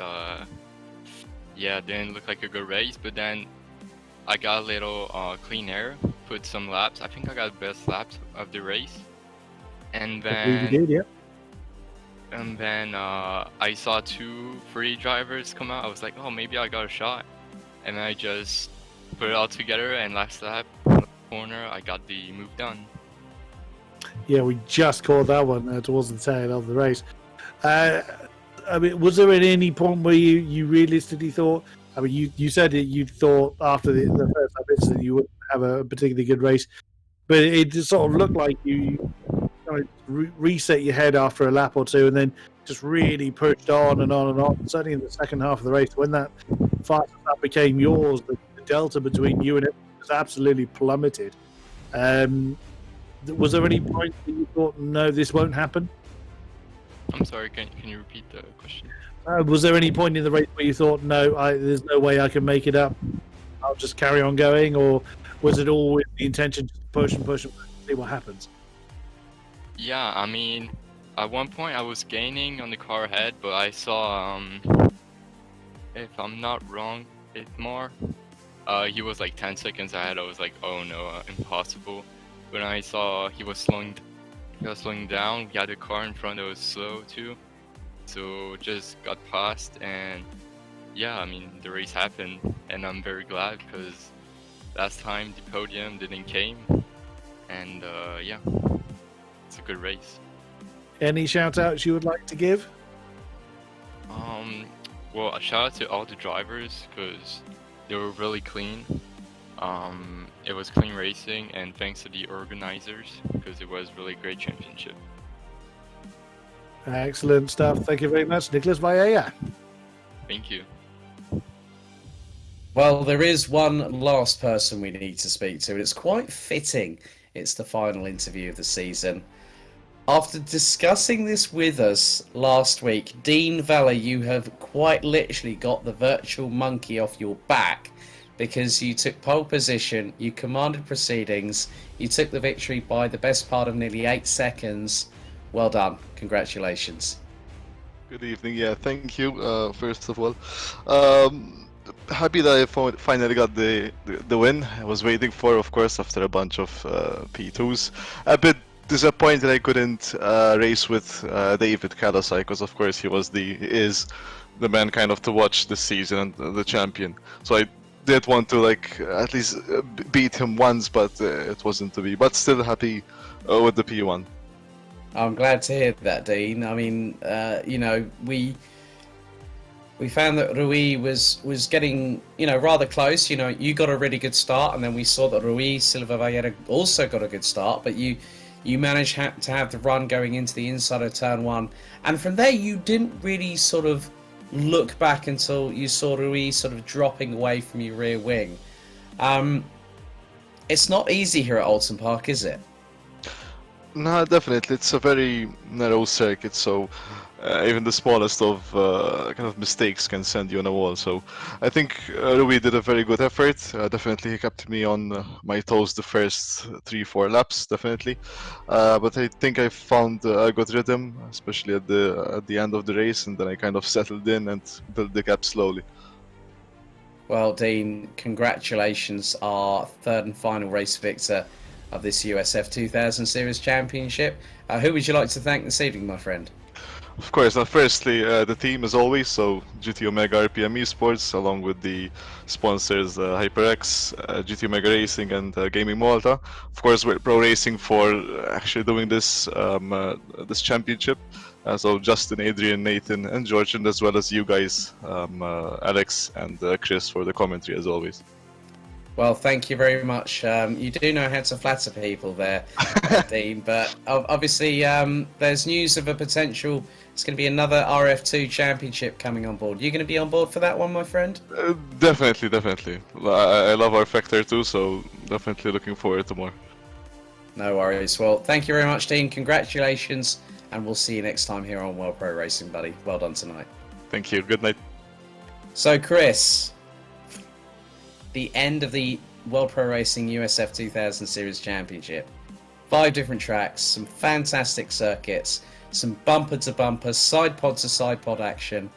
yeah, it didn't look like a good race, but then I got a little clean air, put some laps. I think I got the best laps of the race. And then... You did, yeah. And then I saw 2 free drivers come out. I was like, oh, maybe I got a shot. And I just put it all together, and last lap, corner, I got the move done. Yeah, we just called that one towards the tail of the race. I mean, was there at any point where you realistically thought, I mean, you said that you thought after the first lap incident you wouldn't have a particularly good race, but it just sort of looked like you reset your head after a lap or two and then just really pushed on and on and on. Certainly in the second half of the race, when that fastest lap became yours, the delta between you and it was absolutely plummeted. Was there any point that you thought, no, this won't happen? I'm sorry, can you repeat the question? Was there any point in the race where you thought, no, there's no way I can make it up, I'll just carry on going? Or was it always the intention to push and push and see what happens? Yeah, I mean, at one point I was gaining on the car ahead, but I saw, if I'm not wrong, he was like 10 seconds ahead. I was like, oh no, impossible. When I saw he was slowing down, we had a car in front that was slow too, so just got past, and yeah, I mean, the race happened, and I'm very glad because last time the podium didn't came, and yeah. It's a good race. Any shout outs you would like to give? Well, a shout out to all the drivers because they were really clean. It was clean racing, and thanks to the organizers because it was really great championship. Excellent stuff. Thank you very much, Nicolas Vieira. Thank you. Well, there is one last person we need to speak to, and it's quite fitting. It's the final interview of the season. After discussing this with us last week, Dean Vella, you have quite literally got the virtual monkey off your back because you took pole position, you commanded proceedings, you took the victory by the best part of nearly 8 seconds. Well done. Congratulations. Good evening. Yeah, thank you, first of all. Happy that I finally got the win. I was waiting for, of course, after a bunch of P2s. A bit disappointed I couldn't race with David Kalasai, because of course he is the man kind of to watch this season and the champion. So I did want to at least beat him once, but it wasn't to be. But still happy with the P1. I'm glad to hear that, Dean. I mean, we found that Rui was getting, rather close. You got a really good start, and then we saw that Rui Silva Vallera also got a good start, but you managed to have the run going into the inside of turn one, and from there you didn't really sort of look back until you saw Rui sort of dropping away from your rear wing. It's not easy here at Oulton Park, is it? No, definitely. It's a very narrow circuit, so even the smallest of kind of mistakes can send you on a wall. So I think Rui did a very good effort. Definitely, he kept me on my toes the first 3-4 laps, definitely. But I think I found a good rhythm, especially at the end of the race, and then I kind of settled in and built the gap slowly. Well, Dean, congratulations, our third and final race victor of this USF 2000 Series Championship. Who would you like to thank this evening, my friend? Of course, firstly, the team as always, so GT Omega RPM Esports, along with the sponsors HyperX, GT Omega Racing, and Gaming Malta. Of course, we're Pro Racing for actually doing this this championship. So Justin, Adrian, Nathan, and George, and as well as you guys, Alex and Chris, for the commentary as always. Well, thank you very much. You do know how to flatter people there, Dean, but obviously there's news of a potential, it's going to be another RF2 championship coming on board. You going to be on board for that one, my friend? Definitely. I love our Factor too, so definitely looking forward to more. No worries. Well, thank you very much, Dean. Congratulations, and we'll see you next time here on World Pro Racing, buddy. Well done tonight. Thank you. Good night. So, Chris, the end of the World Pro Racing USF 2000 Series Championship. 5 different tracks, some fantastic circuits, some bumper to bumper, side pod to side pod action,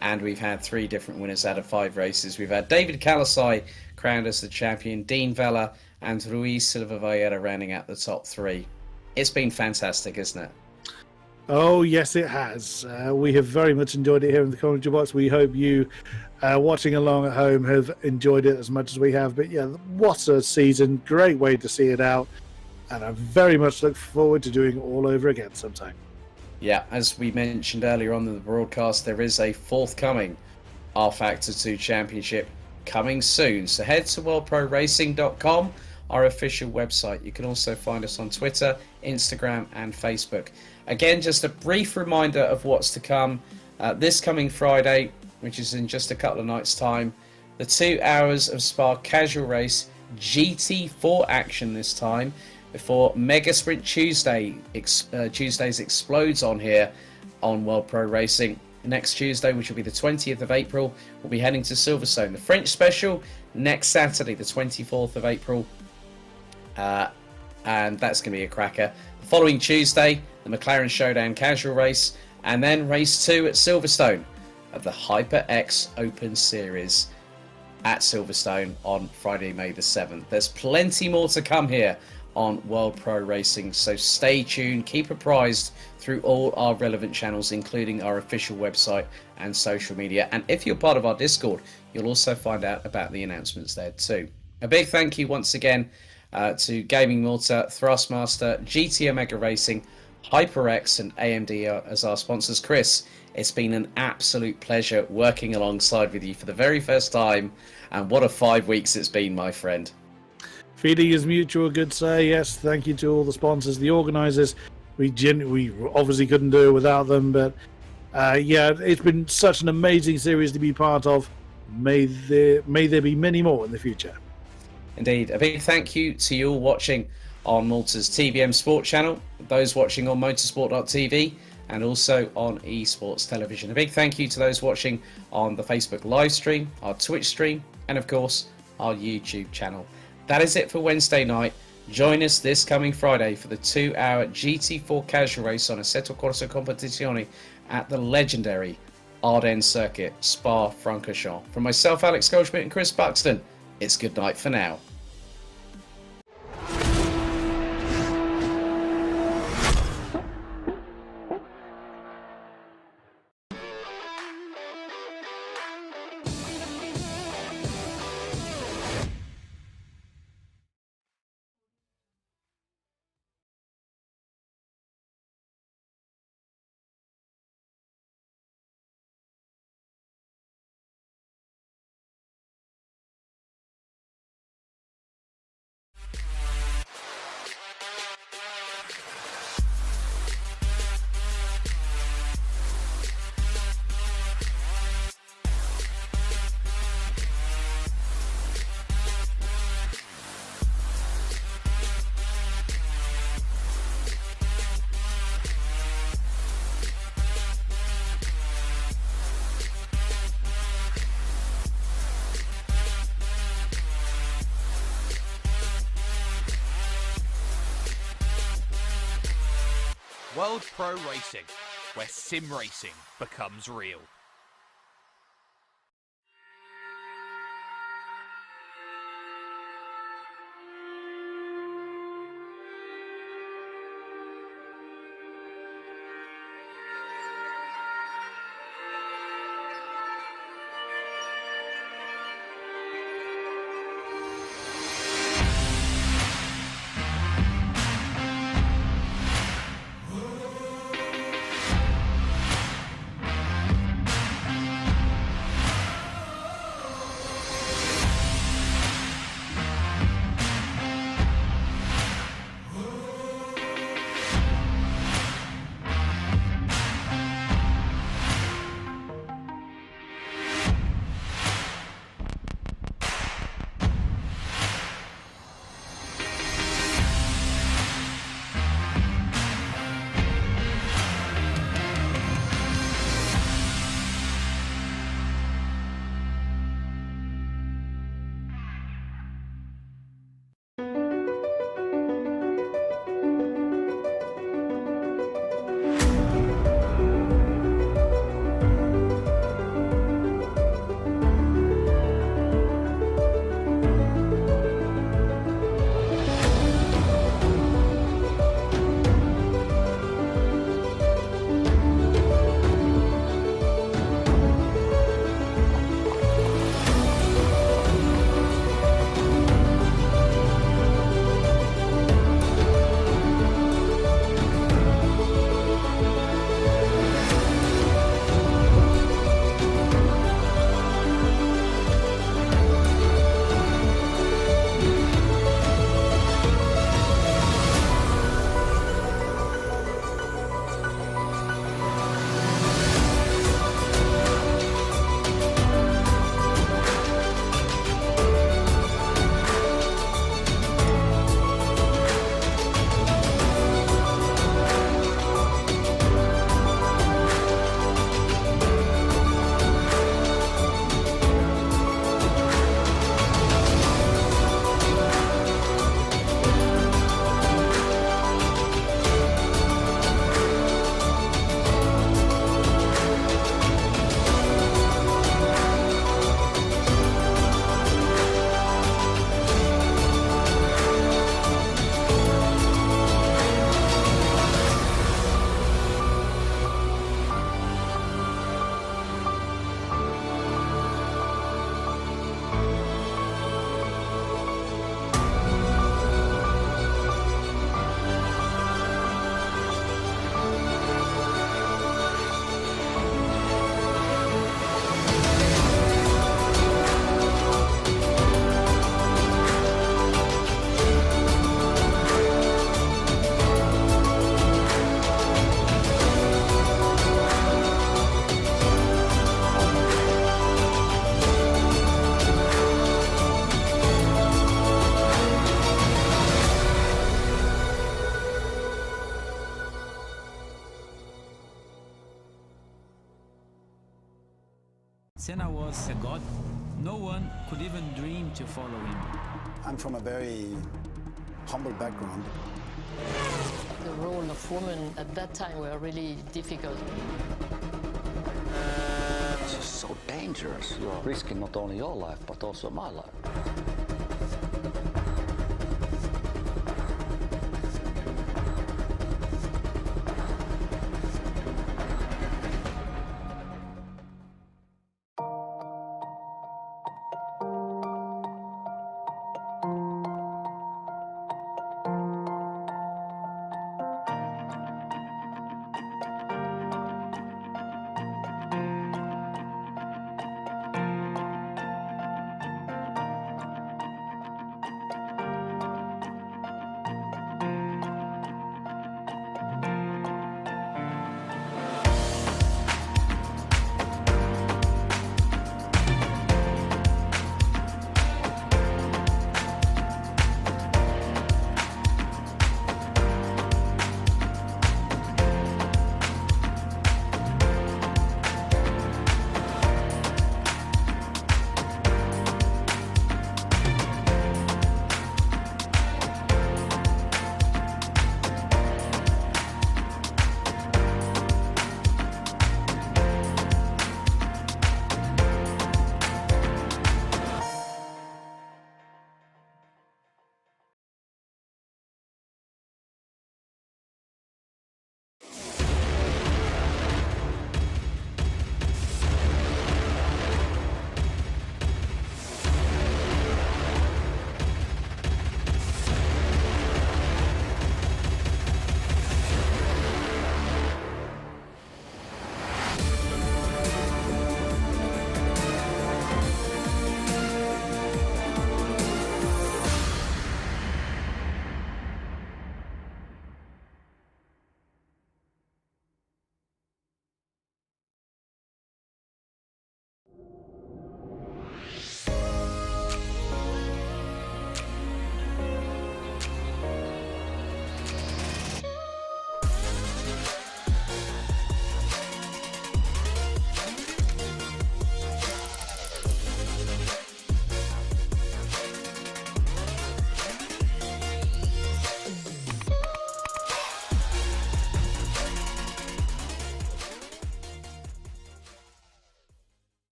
and we've had 3 different winners out of 5 races. We've had David Kalasai crowned as the champion, Dean Vella and Rui Silva Vallera rounding out the top 3. It's been fantastic, isn't it? Oh, yes, it has. We have very much enjoyed it here in the commentary box. We hope you, watching along at home, have enjoyed it as much as we have. But yeah, what a season. Great way to see it out. And I very much look forward to doing it all over again sometime. Yeah, as we mentioned earlier on in the broadcast, there is a forthcoming R Factor 2 Championship coming soon. So head to worldproracing.com, our official website. You can also find us on Twitter, Instagram and Facebook. Again, just a brief reminder of what's to come. This coming Friday, which is in just a couple of nights' time, the 2 hours of Spa casual race GT4 action this time, before Mega Sprint Tuesdays explodes on here on World Pro Racing. Next Tuesday, which will be the 20th of April, we'll be heading to Silverstone. The French Special next Saturday, the 24th of April, and that's going to be a cracker. The following Tuesday, the McLaren Showdown casual race, and then race 2 at Silverstone of the HyperX Open Series at Silverstone on Friday, May the 7th. There's plenty more to come here on World Pro Racing, so stay tuned, keep apprised through all our relevant channels, including our official website and social media. And if you're part of our Discord, you'll also find out about the announcements there too. A big thank you once again to Gaming Malta, Thrustmaster, GT Omega Racing, HyperX and AMD as our sponsors. Chris, it's been an absolute pleasure working alongside with you for the very first time, and what a 5 weeks it's been, my friend. Feeling is mutual, good say. Yes, thank you to all the sponsors, the organisers. We obviously couldn't do it without them, but yeah, it's been such an amazing series to be part of. May there be many more in the future. Indeed. A big thank you to you all watching on Malta's TVM Sport channel, those watching on motorsport.tv, and also on eSports Television. A big thank you to those watching on the Facebook live stream, our Twitch stream, and of course, our YouTube channel. That is it for Wednesday night. Join us this coming Friday for the 2-hour GT4 casual race on Assetto Corsa Competizione at the legendary Ardennes Circuit, Spa-Francorchamps. From myself, Alex Goldschmidt, and Chris Buxton, it's good night for now. World Pro Racing, where sim racing becomes real. Senna was a god. No one could even dream to follow him. I'm from a very humble background. The role of women at that time were really difficult. It's just so dangerous. You're risking not only your life, but also my life.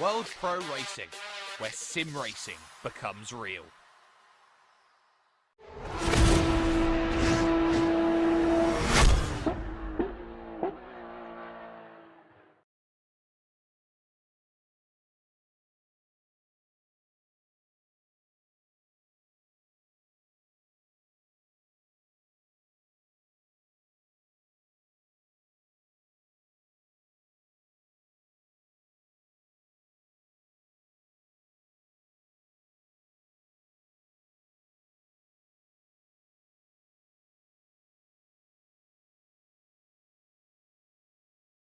World Pro Racing, where sim racing becomes real.